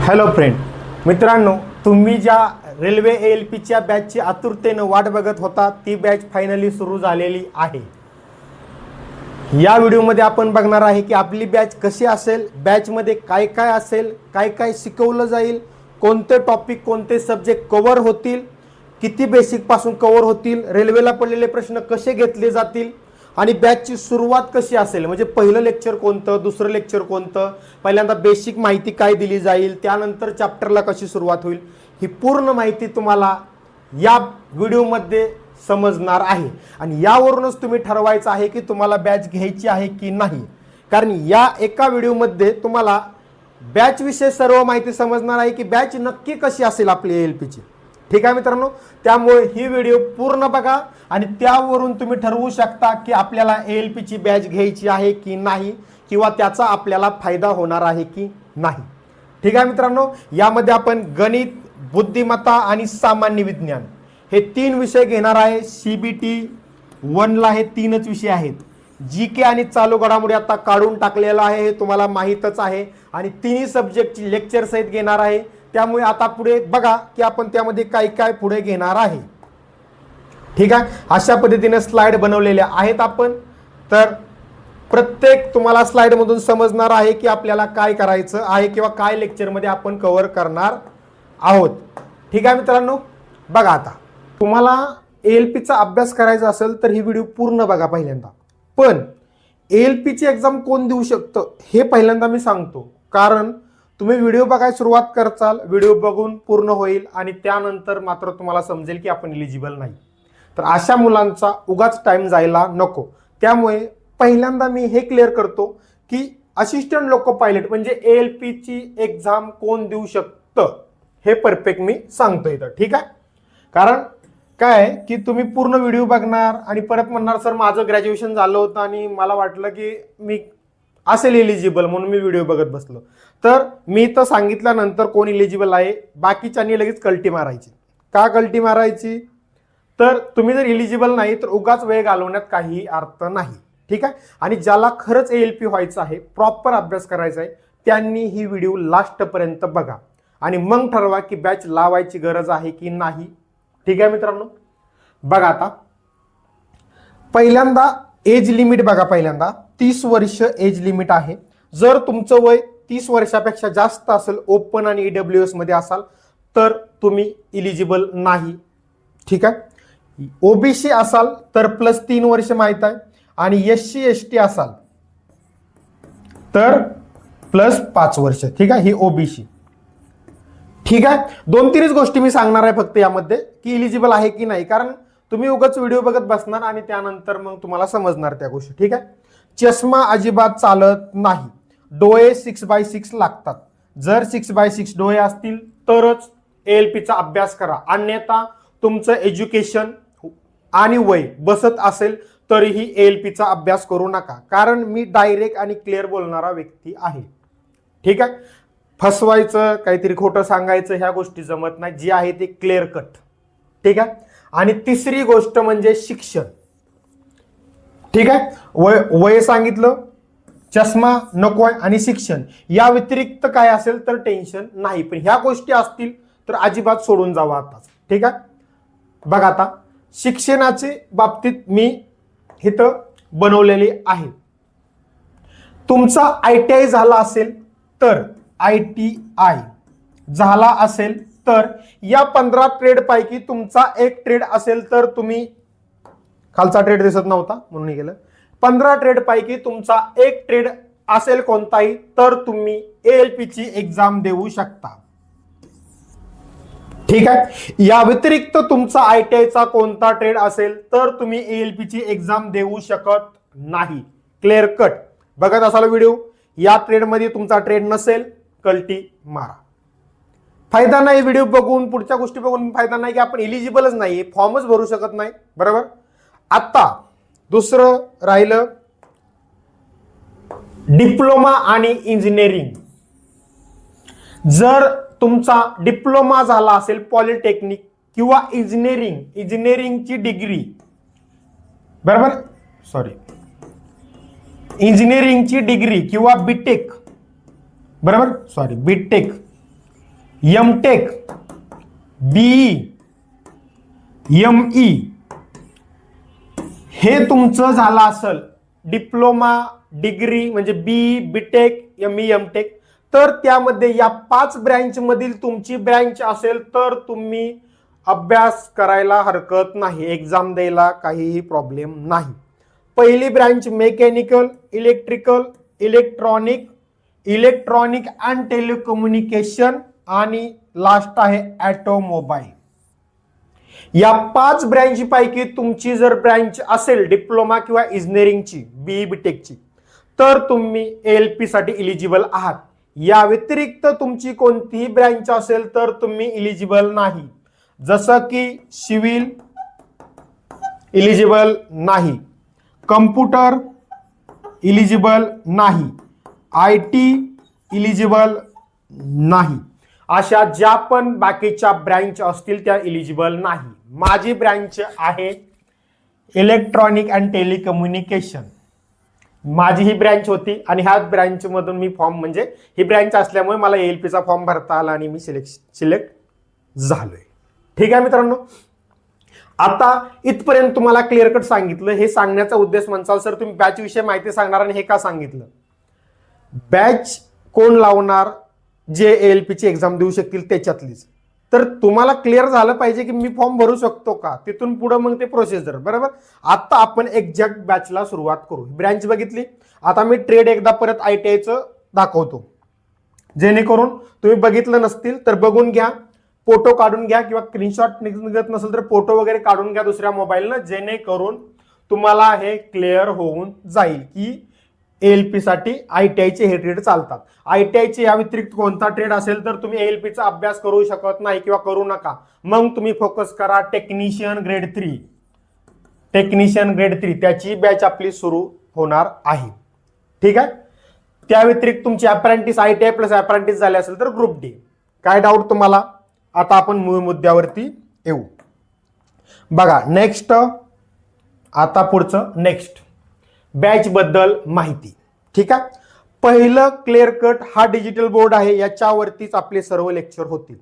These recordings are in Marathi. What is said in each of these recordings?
हॅलो फ्रेंड, मित्रांनो, तुम्ही ज्या रेल्वे ALPच्या बॅचची आतुरतेने वाट बघत होता ती बॅच फायनली सुरू झालेली आहे। या व्हिडिओमध्ये आपण बघणार आहे की आपली बॅच कशी असेल, बॅचमध्ये काय काय असेल, काय काय शिकवलं जाईल, कोणते टॉपिक कोणते सब्जेक्ट कव्हर होतील, किती बेसिक पासून कव्हर होतील, रेल्वेला पडलेले प्रश्न कसे घेतले जातील आणि बॅचची सुरुवात कशी असेल, म्हणजे पहिलं लेक्चर कोणतं, दुसरं लेक्चर कोणतं, पहिल्यांदा बेसिक माहिती काय दिली जाईल, त्यानंतर चॅप्टरला कशी सुरुवात होईल, ही पूर्ण माहिती तुम्हाला या व्हिडिओमध्ये समजणार आहे। आणि यावरूनच तुम्ही ठरवायचं आहे की तुम्हाला बॅच घ्यायची आहे की नाही, कारण या एका व्हिडिओमध्ये तुम्हाला बॅच विषयी सर्व माहिती समजणार आहे की बॅच नक्की कशी असेल आपली ALPची। ठीक आहे मित्रांनो, त्यामुळे ही व्हिडिओ पूर्ण बघा आणि त्यावरून तुम्ही ठरवू शकता की आपल्याला ALPची बॅच घ्यायची आहे की नाही, किंवा त्याचा आपल्याला फायदा होणार आहे की नाही। ठीक आहे मित्रांनो, यामध्ये आपण गणित, बुद्धिमत्ता आणि सामान्य विज्ञान हे 3 विषय घेणार आहे। CBT 1 ला हे 3च विषय आहेत। GK आणि चालू घडामोडी आता काढून टाकलेला आहे, हे तुम्हाला माहीतच आहे, आणि तिन्ही सब्जेक्टची लेक्चर सहित घेणार आहे। त्यामुळे आता पुढे बघा की आपण त्यामध्ये काय काय पुढे घेणार आहे। ठीक आहे, अशा पद्धतीने स्लाइड बनवलेल्या आहेत आपण, तर प्रत्येक तुम्हाला स्लाइड मधून समजणार आहे की आपल्याला काय करायचं आहे किंवा काय लेक्चर मध्ये आपण कव्हर करणार आहोत। ठीक आहे मित्रांनो, बघा आता तुम्हाला ALPचा अभ्यास करायचा असेल तर ही व्हिडिओ पूर्ण बघा पहिल्यांदा। पण ALPची एक्झाम कोण देऊ शकतं हे पहिल्यांदा मी सांगतो, कारण तुम्ही व्हिडिओ बघायला सुरुवात करचाल, व्हिडिओ बघून पूर्ण होईल आणि त्यानंतर मात्र तुम्हाला समजेल की आपण एलिजिबल नाही, तर अशा मुलांचा उगाच टाइम जायला नको। त्यामुळे पहिल्यांदा मी हे क्लिअर करतो की असिस्टंट लोको पायलट म्हणजे ALPची एक्झाम कोण देऊ शकतं हे परफेक्ट मी सांगतो इथं। ठीक आहे, कारण काय की तुम्ही पूर्ण व्हिडिओ बघणार आणि परत म्हणणार सर माझं ग्रॅज्युएशन झालं होतं आणि मला वाटलं की मी असेल एलिजिबल म्हणून मी व्हिडिओ बघत बसलो, तर मी तर सांगितल्यानंतर कोण एलिजिबल आहे बाकीच्यांनी लगेच कल्टी मारायची। का कल्टी मारायची? तर तुम्ही जर एलिजिबल नाही तर उगाच वेळ घालवण्यात काही अर्थ नाही। ठीक आहे, आणि ज्याला खरंच ALP व्हायचं आहे, प्रॉपर अभ्यास करायचा आहे, त्यांनी ही व्हिडिओ लास्ट पर्यंत बघा आणि मग ठरवा की बॅच लावायची गरज आहे की नाही। ठीक आहे मित्रांनो, बघा आता पहिल्यांदा एज लिमिट बघा, पहिल्यांदा 30 वर्ष एज लिमिट आहे। जर तुमचं वय 30 वर्षापेक्षा जास्त असेल, ओपन आणि EWS मध्ये असाल तर तुम्ही इलिजिबल नाही। ठीक आहे, OBC असाल तर +3 वर्ष माहित आहे, आणि SC ST असाल तर +5 वर्ष। ठीक आहे, ही OBC। ठीक आहे, 2-3 गोष्टी मी सांगणार आहे फक्त यामध्ये की इलिजिबल आहे की नाही, कारण तुम्ही उगाच व्हिडिओ बघत बसणार आणि त्यानंतर मग तुम्हाला समजणार त्या गोष्टी। ठीक आहे, चष्मा अजिबात चालत नाही, डोळे 6x6 लागतात, जर 6x6 डोळे असतील तरच ALPचा अभ्यास करा, अन्यथा तुमचं एज्युकेशन आणि वय बसत असेल तरीही ALPचा अभ्यास करू नका, कारण मी डायरेक्ट आणि क्लिअर बोलणारा व्यक्ती आहे। ठीक आहे, फसवायचं, काहीतरी खोटं सांगायचं ह्या गोष्टी जमत नाही, जी आहे ती क्लिअर कट। ठीक आहे, आणि तिसरी गोष्ट म्हणजे शिक्षण। ठीक आहे, वय सांगितलं, चष्मा नको आहे आणि शिक्षण, या व्यतिरिक्त काय असेल तर टेन्शन नाही, पण ह्या गोष्टी असतील तर अजिबात सोडून जावा आताच। ठीक आहे, बघा आता शिक्षणाचे बाबतीत मी इथं बनवलेली आहे। तुमचा ITI झाला असेल तर ITI झाला असेल तर या 15 ट्रेड पैकी तुमचा एक ट्रेड असेल तर तुम्ही, खालचा ट्रेड दिसत नव्हता म्हणून हे केलं, 15 ट्रेड पैकी तुमचा एक ट्रेड असेल कोणताही तर तुम्ही ALPची एक्झाम देऊ शकता। ठीक आहे, या व्यतिरिक्त तुमचा ITIचा कोणता ट्रेड असेल तर तुम्ही ALPची एक्झाम देऊ शकत नाही। Clear cut. बघत असाल व्हिडिओ, या ट्रेड मध्ये तुमचा ट्रेड नसेल कल्टी मारा, फायदा नाही। व्हिडिओ बघून पुढच्या गोष्टी बघून फायदा नाही की आपण एलिजिबलच नाही, फॉर्मच भरू शकत नाही, बरोबर। आता दुसरं राहिलं डिप्लोमा आणि इंजिनिअरिंग। जर तुमचा डिप्लोमा झाला असेल पॉलिटेक्निक किंवा इंजिनिअरिंगची डिग्री, बरोबर, इंजिनिअरिंगची डिग्री किंवा बीटेक, बरोबर, बीटेक एमटेक, बीई, एमई हे तुमचं झालं असेल डिप्लोमा डिग्री म्हणजे बीई, बीटेक, एमई, एमटेक, तर त्यामध्ये या 5 ब्रँच मधील तुमची ब्रँच असेल तर तुम्ही अभ्यास करायला हरकत नाही, एक्झाम द्यायला काहीही प्रॉब्लेम नाही. पहिली branch mechanical, electrical, electronic and telecommunication आणि लास्ट आहे ऑटोमोबाईल. या 5 ब्रँच पैकी तुमची जर ब्रँच असेल डिप्लोमा किंवा इंजिनिअरिंगची, बीई, बीटेकची, तर तुम्ही एएलपी साठी इलिजिबल आहात. या व्यतिरिक्त तुमची कोणतीही ब्रँच असेल तर तुम्ही इलिजिबल नाही. जसं की सिव्हिल इलिजिबल नाही, कम्प्युटर इलिजिबल नाही, IT इलिजिबल नाही, अशा ज्या पण बाकीच्या ब्रँच असतील त्या इलिजिबल नाही. माझी ब्रँच आहे इलेक्ट्रॉनिक अँड टेलिकम्युनिकेशन. माझी ही ब्रँच होती आणि ह्याच ब्रँच मधून मी फॉर्म म्हणजे ही ब्रँच असल्यामुळे मला एएलपीचा फॉर्म भरता आला आणि मी सिलेक्ट झालोय. ठीक आहे मित्रांनो, आता इथपर्यंत तुम्हाला क्लिअर कट सांगितलं. हे सांगण्याचा उद्देश म्हणसाल सर तुम्ही बॅच विषयी माहिती सांगणार आणि हे का सांगितलं? बॅच कोण लावणार? जे एएलपीची एक्झाम देऊ शकतील त्याच्यातलीच. तर तुम्हाला क्लिअर झालं पाहिजे की मी फॉर्म भरू शकतो का, तिथून पुढे मग ते प्रोसिजर. बरोबर, आता आपण एक्झॅक्ट बॅचला सुरुवात करू. ब्रँच बघितली, आता मी ट्रेड एकदा परत ITIचं दाखवतो, जेणेकरून तुम्ही बघितलं नसतील तर बघून घ्या, फोटो काढून घ्या किंवा स्क्रीनशॉट निघत नसेल तर फोटो वगैरे काढून घ्या दुसऱ्या मोबाईलनं, जेणेकरून तुम्हाला हे क्लिअर होऊन जाईल की एएलपी साठी ITIचे हे ट्रेड चालतात. ITIचे या व्यतिरिक्त कोणता ट्रेड असेल तर तुम्ही एएलपीचा अभ्यास करू शकत नाही किंवा करू नका. मग तुम्ही फोकस करा टेक्निशियन ग्रेड 3. टेक्निशियन ग्रेड 3 त्याची बॅच आपली सुरू होणार आहे. ठीक आहे, त्या व्यतिरिक्त तुमची अप्रेंटिस ITI प्लस अप्रेंटिस झाले असेल तर ग्रुप डी. काय डाऊट तुम्हाला? आता आपण मूळ मुद्द्यावरती येऊ. बघा नेक्स्ट, आता पुढचं नेक्स्ट बॅच बद्दल माहिती. ठीक आहे, पहिलं क्लिअर कट हा डिजिटल बोर्ड आहे, याच्यावरतीच आपले सर्व लेक्चर होतील,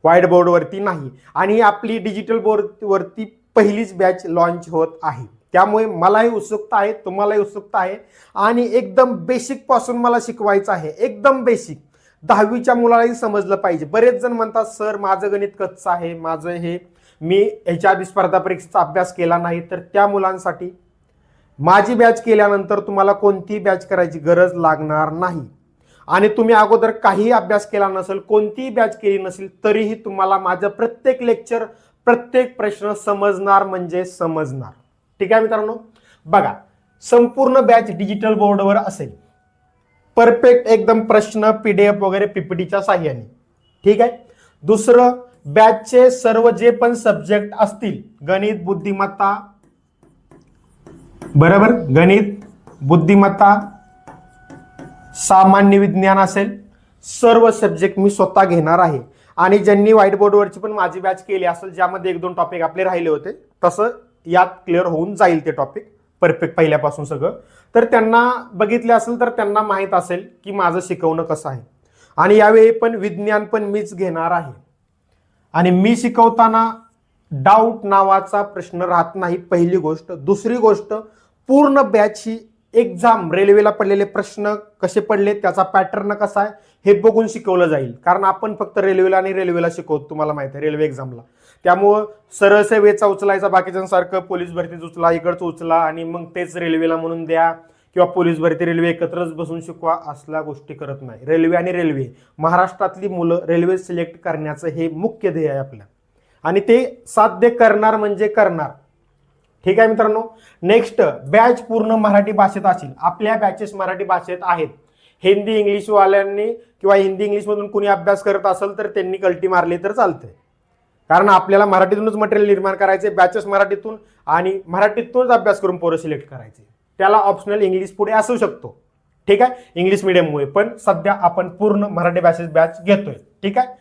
व्हाईट बोर्ड वरती नाही. आणि आपली डिजिटल बोर्ड वरती पहिलीच बॅच लॉन्च होत आहे. त्यामुळे मलाही उत्सुकता आहे, तुम्हालाही उत्सुकता आहे आणि एकदम बेसिक पासून मला शिकवायचं आहे. एकदम बेसिक 10वीच्या मुलालाही समजलं पाहिजे. बरेच जण म्हणतात सर माझं गणित कच्चं आहे, माझं हे मी ह्याच्या आधी स्पर्धा परीक्षेचा अभ्यास केला नाही. तर त्या मुलांसाठी माझी बॅच केल्यानंतर तुम्हाला कोणतीही बॅच करायची गरज लागणार नाही. आणि तुम्ही अगोदर काही अभ्यास केला नसेल, कोणतीही बॅच केली नसेल, तरीही तुम्हाला माझं प्रत्येक लेक्चर, प्रत्येक प्रश्न समजणार म्हणजे समजणार. ठीक आहे मित्रांनो, बघा संपूर्ण बॅच डिजिटल बोर्डवर असेल, परफेक्ट एकदम प्रश्न PDF वगैरे PPTच्या साह्याने. ठीक आहे, दुसरं बॅचचे सर्व जे पण सब्जेक्ट असतील, गणित, बुद्धिमत्ता, बरोबर, गणित, बुद्धिमत्ता, सामान्य विज्ञान असेल, सर्व सब्जेक्ट मी स्वतः घेणार आहे. आणि ज्यांनी व्हाईट बोर्डवरची पण माझी बॅच केली असेल, ज्यामध्ये 1-2 टॉपिक आपले राहिले होते, तसं यात क्लिअर होऊन जाईल ते टॉपिक परफेक्ट पहिल्यापासून सगळं. तर त्यांना बघितले असेल तर त्यांना माहीत असेल की माझं शिकवणं कसं आहे. आणि यावेळी पण विज्ञान पण मीच घेणार आहे आणि मी शिकवताना डाऊट नावाचा प्रश्न राहत नाही, पहिली गोष्ट. दुसरी गोष्ट, पूर्ण बॅच ही एक्झाम रेल्वेला पडलेले प्रश्न कसे पडले, त्याचा पॅटर्न कसा आहे हे बघून शिकवलं जाईल. कारण आपण फक्त रेल्वेला शिकवतो, तुम्हाला माहिती आहे, रेल्वे एक्झामला. त्यामुळं सरळ सेवेचा उचलायचा, बाकीच्यांसारखं पोलीस भरतीच उचला, इकडचं उचला आणि मग तेच रेल्वेला म्हणून द्या किंवा पोलीस भरती रेल्वे एकत्रच बसून शिकवा, असल्या गोष्टी करत नाही. रेल्वे आणि रेल्वे, महाराष्ट्रातली मुलं रेल्वे सिलेक्ट करण्याचं हे मुख्य ध्येय आहे आपलं आणि ते साध्य करणार म्हणजे करणार. ठीक आहे मित्रांनो, नेक्स्ट बॅच पूर्ण मराठी भाषेत असेल. आपल्या बॅचेस मराठी भाषेत आहेत. हिंदी इंग्लिश वाल्यांनी किंवा हिंदी इंग्लिश मधून कुणी अभ्यास करत असेल तर त्यांनी कल्टी मारली तर चालते, कारण आपल्याला मराठीतूनच मटेरियल निर्माण करायचे, बॅचेस मराठीतून आणि मराठीतूनच अभ्यास करून पोरं सिलेक्ट करायचे. त्याला ऑप्शनल इंग्लिश पुढे असू शकतो. ठीक आहे, इंग्लिश मिडियममुळे, पण सध्या आपण पूर्ण मराठी भाषेत बॅच घेतोय. ठीक आहे,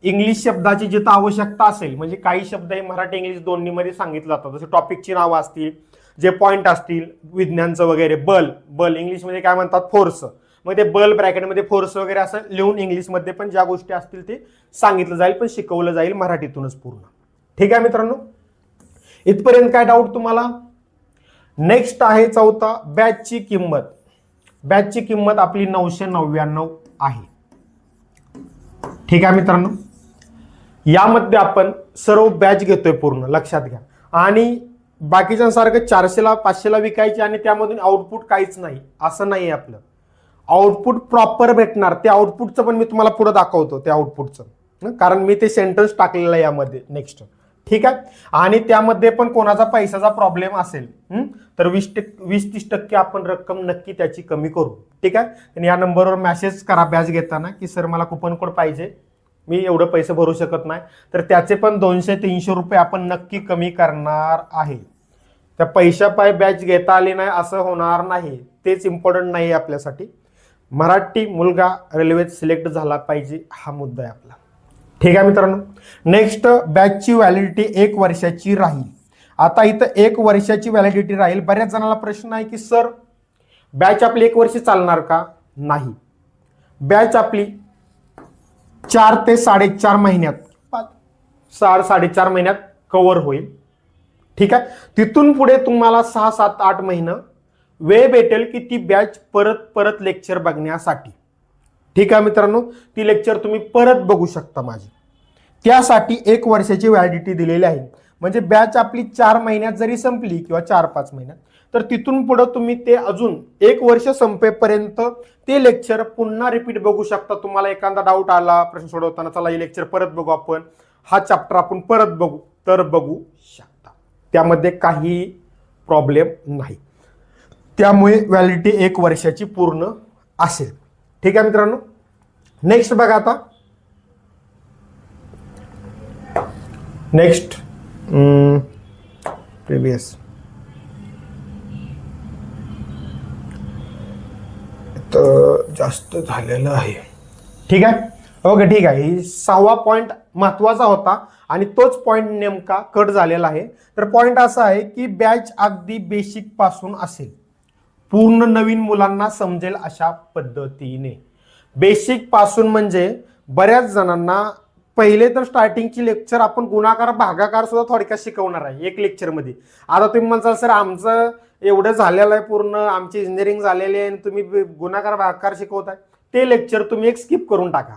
इंग्लिश शब्दाची जिथं आवश्यकता असेल, म्हणजे काही शब्द हे मराठी इंग्लिश दोन्ही मध्ये सांगितलं जातं, जसे टॉपिकची नावं असतील, जे पॉईंट असतील, विज्ञानचं वगैरे, बल इंग्लिशमध्ये काय म्हणतात, फोर्स, मग ते बल ब्रॅकेटमध्ये फोर्स वगैरे असं लिहून इंग्लिशमध्ये पण ज्या गोष्टी असतील ते सांगितलं जाईल, पण शिकवलं जाईल मराठीतूनच पूर्ण. ठीक आहे मित्रांनो, इथपर्यंत काय डाऊट तुम्हाला? नेक्स्ट आहे चौथा, बॅचची किंमत. बॅचची किंमत आपली 999 आहे. ठीक आहे मित्रांनो, यामध्ये आपण सर्व बॅच घेतोय पूर्ण, लक्षात घ्या. आणि बाकीच्यांसारखं 400ला 500ला विकायची आणि त्यामधून आउटपुट काहीच नाही असं नाही. आपलं आउटपुट प्रॉपर भेटणार. त्या आउटपुटचं पण मी तुम्हाला पुढे दाखवतो, त्या आउटपुटचं, कारण मी ते सेंटेन्स टाकलेलं आहे यामध्ये नेक्स्ट. ठीक आहे, आणि त्यामध्ये पण कोणाचा पैशाचा प्रॉब्लेम असेल तर 20-30% आपण रक्कम नक्की त्याची कमी करू. ठीक आहे, आणि या नंबरवर मेसेज करा बॅच घेताना की सर मला कुपन कोड पाहिजे, मी एवढं पैसे भरू शकत नाही, तर त्याचे पण 200-300 रुपये आपण नक्की कमी करणार आहे. त्या पैशापायी बॅच घेता आली नाही असं होणार नाही, तेच इम्पॉर्टंट नाही आपल्यासाठी. मराठी मुलगा रेल्वेत सिलेक्ट झाला पाहिजे, हा मुद्दा आहे आपला. ठीक आहे मित्रांनो, नेक्स्ट, बॅचची व्हॅलिडिटी 1 वर्षाची राहील. आता इथं 1 वर्षाची व्हॅलिडिटी राहील. बऱ्याच जणांना प्रश्न आहे की सर बॅच आपली 1 वर्ष चालणार का? नाही, बॅच आपली 4 ते 4.5 महिन्यात, 4-4.5 महिन्यात कव्हर होईल. ठीक आहे, तिथून पुढे तुम्हाला 6-7-8 महिने वेळ भेटेल की ती बॅच परत लेक्चर बघण्यासाठी. ठीक आहे मित्रांनो, ती लेक्चर तुम्ही परत बघू शकता माझी. त्यासाठी 1 वर्षाची व्हॅलिडिटी दिलेली आहे. म्हणजे बॅच आपली 4 महिन्यात जरी संपली किंवा 4-5 महिन्यात, तर तिथून पुढे तुम्ही ते अजून 1 वर्ष संपेपर्यंत ते लेक्चर पुन्हा रिपीट बघू शकता. तुम्हाला एखादा डाऊट आला प्रश्न सोडवताना, चला हे लेक्चर परत बघू आपण, हा चॅप्टर आपण परत बघू, तर बघू शकता. त्यामध्ये काही प्रॉब्लेम नाही. त्यामुळे व्हॅलिडिटी 1 वर्षाची पूर्ण असेल. ठीक आहे मित्रांनो, नेक्स्ट बघा. आता नेक्स्ट प्रिव्हियस तर जास्त झालेलं आहे. ठीक आहे, ओके, ठीक आहे. ही 6वा पॉइंट महत्वाचा होता आणि तोच पॉइंट नेमका कट झालेला आहे. तर पॉइंट असा आहे की बॅच अगदी बेसिक पासून असेल, पूर्ण नवीन मुलांना समजेल अशा पद्धतीने. बेसिक पासून म्हणजे बऱ्याच जणांना पहिले तर स्टार्टिंगची लेक्चर आपण गुणाकार भागाकार सुद्धा थोडक्यात शिकवणार आहे 1 लेक्चरमध्ये. आता तुम्ही म्हणताल सर आमचं एवढं झालेलं आहे, पूर्ण आमची इंजिनिअरिंग झालेली आहे आणि तुम्ही गुणाकार भागाकार शिकवताय, ते लेक्चर तुम्ही एक स्किप करून टाका.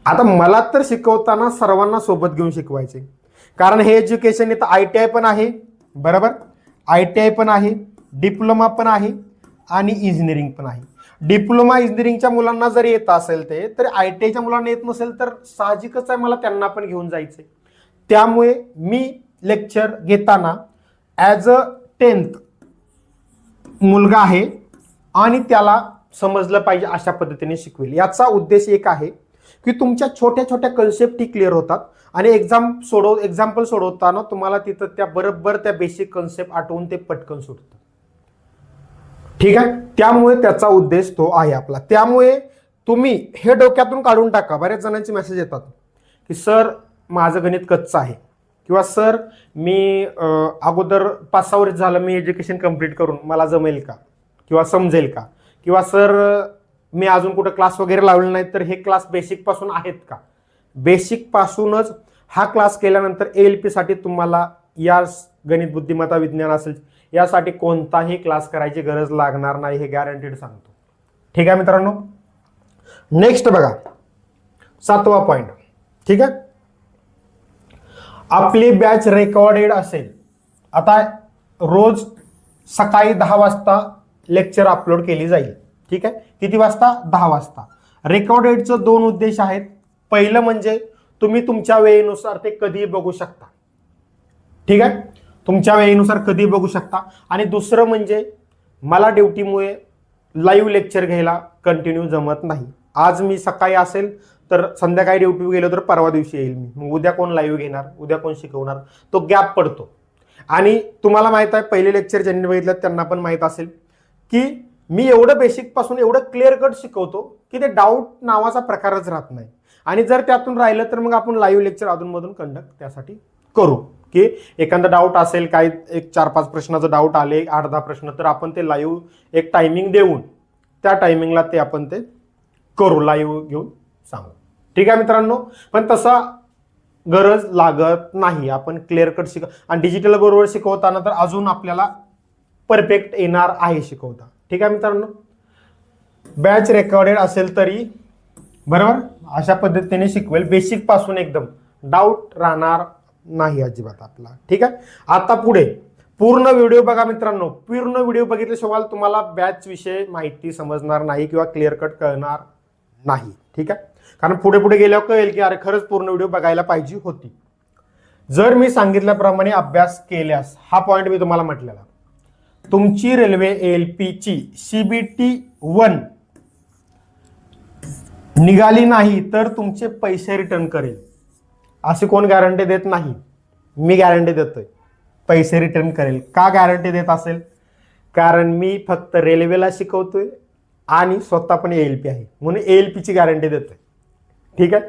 आता मला तर शिकवताना सर्वांना सोबत घेऊन शिकवायचे, कारण हे एज्युकेशन इथं ITI पण आहे, बरोबर, ITI पण आहे, डिप्लोमा पण आहे आणि इंजिनिअरिंग पण आहे. डिप्लोमा इंजिनिअरिंगच्या मुलांना जर येत असेल ते, तर ITIच्या मुलांना येत नसेल तर साहजिकच आहे मला त्यांना पण घेऊन जायचंय. त्यामुळे मी लेक्चर घेताना ॲज अ 10th मुलगा आहे आणि त्याला समजलं पाहिजे अशा पद्धतीने शिकवेल. याचा उद्देश एक आहे की तुमच्या छोट्या छोट्या कन्सेप्टही क्लिअर होतात आणि एक्झाम्पल सोडवताना तुम्हाला तिथं त्या बरोबर त्या बेसिक कन्सेप्ट आठवून ते पटकन सुटतं. ठीक आहे, त्यामुळे त्याचा उद्देश तो आहे आपला. त्यामुळे तुम्ही हे डोक्यातून काढून टाका. बऱ्याच जणांचे मेसेज येतात की सर माझं गणित कच्चं आहे, किंवा सर मी अगोदर 5-6 वर्ष झालं मी एज्युकेशन कंप्लीट करून मला जमेल का किंवा समजेल का, किंवा सर मी अजून कुठं क्लास वगैरे लावले नाही, तर हे क्लास बेसिक पासून आहेत का? बेसिक पासूनच हा क्लास केल्यानंतर ALP साठी तुम्हाला या गणित बुद्धिमत्ता विज्ञान असेल यासाठी कोणताही क्लास करायची गरज लागणार नाही, हे गॅरंटीड सांगतो. ठीक आहे मित्रांनो, नेक्स्ट बघा 7वा पॉइंट. ठीक आहे, आपली बॅच रेकॉर्डेड असेल. आता रोज सकाळी 10 वाजता लेक्चर अपलोड केली जाईल. ठीक आहे, किती वाजता? 10 वाजता. रेकॉर्डेडचं 2 उद्देश आहेत. पहिलं म्हणजे तुम्ही तुमच्या वेळेनुसार ते कधी बघू शकता. ठीक आहे, तुमच्या वेळेनुसार कधी बघू शकता. आणि दुसरं म्हणजे मला ड्युटीमुळे लाईव्ह लेक्चर घ्यायला कंटिन्यू जमत नाही. आज मी सकाळी असेल तर संध्याकाळी ड्युटी गेलो तर परवा दिवशी येईल मी, मग उद्या कोण लाईव्ह घेणार, उद्या कोण शिकवणार, तो गॅप पडतो. आणि तुम्हाला माहित आहे, पहिले लेक्चर ज्यांनी बघितलं त्यांना पण माहित असेल की मी एवढं बेसिक पासून एवढं क्लिअर कट शिकवतो की ते डाऊट नावाचा प्रकारच राहत नाही. आणि जर त्यातून राहिलं तर मग आपण लाईव्ह लेक्चर अधूनमधून कंडक्ट त्यासाठी करू, की एखादा डाऊट असेल, काही एक 4-5 प्रश्नाचा डाऊट आले, 8-10 प्रश्न, तर आपण ते लाईव्ह एक टायमिंग देऊन त्या टायमिंगला ते आपण ते करू, लाईव्ह घेऊन सांगू. ठीक आहे मित्रांनो. पण तसा गरज लागत नाही. आपण क्लिअर कट आणि डिजिटल बरोबर शिकवताना तर अजून आपल्याला परफेक्ट येणार आहे शिकवता. ठीक आहे मित्रांनो. बॅच रेकॉर्डेड असेल तरी बरोबर अशा पद्धतीने शिकवेल, बेसिक पासून एकदम डाऊट राहणार नाही अजिबात आपला. ठीक आहे. आता पुढे पूर्ण व्हिडिओ बघा मित्रांनो. पूर्ण व्हिडिओ बघितल्याशिवाय तुम्हाला बॅच विषयी माहिती समजणार नाही किंवा क्लिअर कट कळणार नाही. ठीक आहे. कारण पुढे पुढे गेल्यावर कळेल की अरे खरंच पूर्ण व्हिडिओ बघायला पाहिजे होती. जर मी सांगितल्याप्रमाणे अभ्यास केल्यास, हा पॉइंट मी तुम्हाला म्हटलेला, तुमची रेल्वे ALP ची CBT 1 निघाली नाही तर तुमचे पैसे रिटर्न करेल. अशी कोण गॅरंटी देत नाही? मी गॅरंटी देतोय पैसे रिटर्न करेल. का गॅरंटी देत असेल? कारण मी फक्त रेल्वेला शिकवतोय आणि स्वतः पण ALP आहे म्हणून ALP ची गॅरंटी देतोय. ठीक आहे.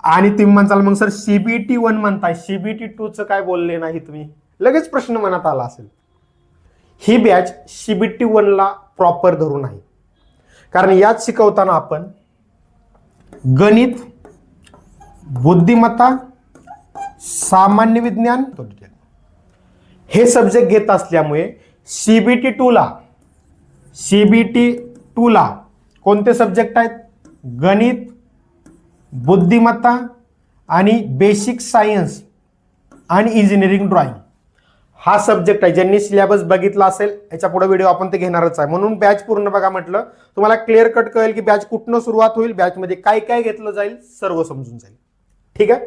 आणि तुम्ही म्हणताल मग सर CBT 1 म्हणताय, CBT 2 चं काय बोलले नाही तुम्ही? लगेच प्रश्न मनात आला असेल. ही बॅच CBT 1 ला प्रॉपर धरून आहे. कारण यात शिकवताना आपण गणित, बुद्धिमत्ता, सामान्य विज्ञान हे सब्जेक्ट घेत असल्यामुळे CBT 2 ला कोणते सब्जेक्ट आहेत? गणित, बुद्धिमत्ता आणि बेसिक सायन्स आणि इंजिनिअरिंग ड्रॉइंग हा सब्जेक्ट आहे. ज्यांनी सिलेबस बघितला असेल याच्या पुढे व्हिडिओ आपण ते घेणारच आहे. म्हणून बॅच पूर्ण बघा म्हटलं, तुम्हाला क्लिअर कट कळेल की बॅच कुठनं सुरुवात होईल, बॅचमध्ये काय काय घेतलं जाईल, सर्व समजून जाईल. ठीक आहे.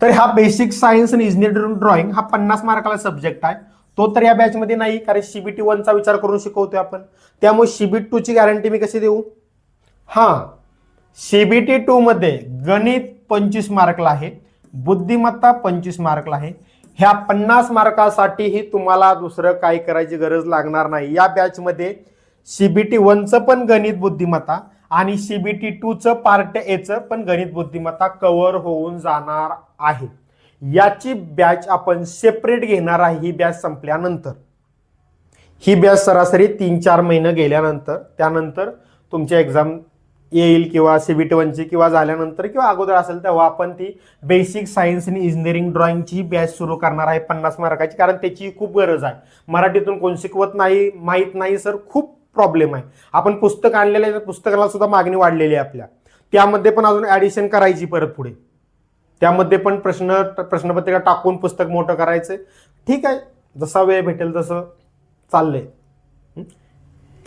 तर हा बेसिक सायन्स आणि इंजिनिअरिंग ड्रॉइंग हा 50 मार्काला सब्जेक्ट आहे. तो तर या बॅचमध्ये नाही, कारण CBT 1 चा विचार करून शिकवतोय आपण. त्यामुळे CBT 2 ची गॅरंटी मी कशी देऊ? CBT 2 मध्ये गणित 25 मार्कला आहे, बुद्धिमत्ता 25 मार्कला आहे. ह्या 50 मार्कासाठीही तुम्हाला दुसरं काही करायची गरज लागणार नाही. या बॅचमध्ये CBT 1 चं पण गणित बुद्धिमत्ता आणि CBT 2 चं पार्ट A चं पण गणित बुद्धिमत्ता कव्हर होऊन जाणार आहे. याची बॅच आपण सेपरेट घेणार आहे. ही बॅच संपल्यानंतर, ही बॅच सरासरी 3-4 महिने गेल्यानंतर, त्यानंतर तुमची एक्झाम येईल किंवा CBT 1 ची किंवा झाल्यानंतर किंवा अगोदर असेल तेव्हा आपण ती बेसिक सायन्स आणि इंजिनिअरिंग ड्रॉइंगची बॅच सुरू करणार आहे 50 मार्काची. कारण त्याची खूप गरज आहे. मराठीतून कोण शिकवत नाही, माहीत नाही सर, खूप प्रॉब्लेम आहे. आपण पुस्तक आणलेलं आहे, पुस्तकाला सुद्धा मागणी वाढलेली आहे आपल्या. त्यामध्ये पण अजून ॲडिशन करायची परत पुढे. त्यामध्ये पण प्रश्नपत्रिका टाकून पुस्तक मोठं करायचं. ठीक आहे, जसा वेळ भेटेल तसं चाललंय.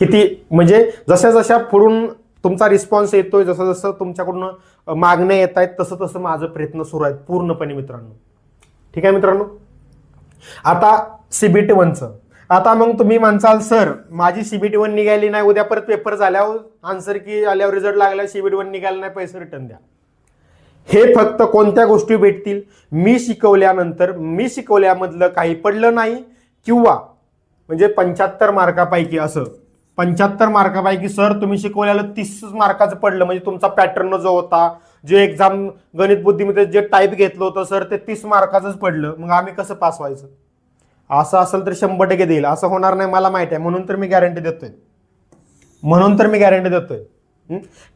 किती म्हणजे जशा जशा पुढून तुमचा रिस्पॉन्स येतोय, जसं जसं तुमच्याकडून मागण्या येत आहेत तसं तसं माझं प्रयत्न सुरू आहेत पूर्णपणे मित्रांनो. ठीक आहे मित्रांनो. आता CBT 1 चं, आता मग तुम्ही म्हणसाल सर माझी CBT 1 निघाली नाही, उद्या परत पेपर झाल्यावर आन्सर की आल्यावर रिझल्ट लागला CBT 1 निघाला नाही, पैसे रिटर्न द्या. हे फक्त कोणत्या गोष्टी भेटतील? मी शिकवल्यामधलं काही पडलं नाही किंवा म्हणजे 75 मार्कापैकी असं 75 मार्कापैकी सर तुम्ही शिकवलेलं 30 मार्काचं पडलं, म्हणजे तुमचा पॅटर्न जो होता, जे एक्झाम गणित बुद्धिमत्तेमध्ये जे टाईप घेतलं होतं सर ते 30 मार्काचंच पडलं, मग आम्ही कसं पास व्हायचं? असं असेल तर 100% देईल. असं होणार नाही मला माहिती आहे. म्हणून तर मी गॅरंटी देतोय.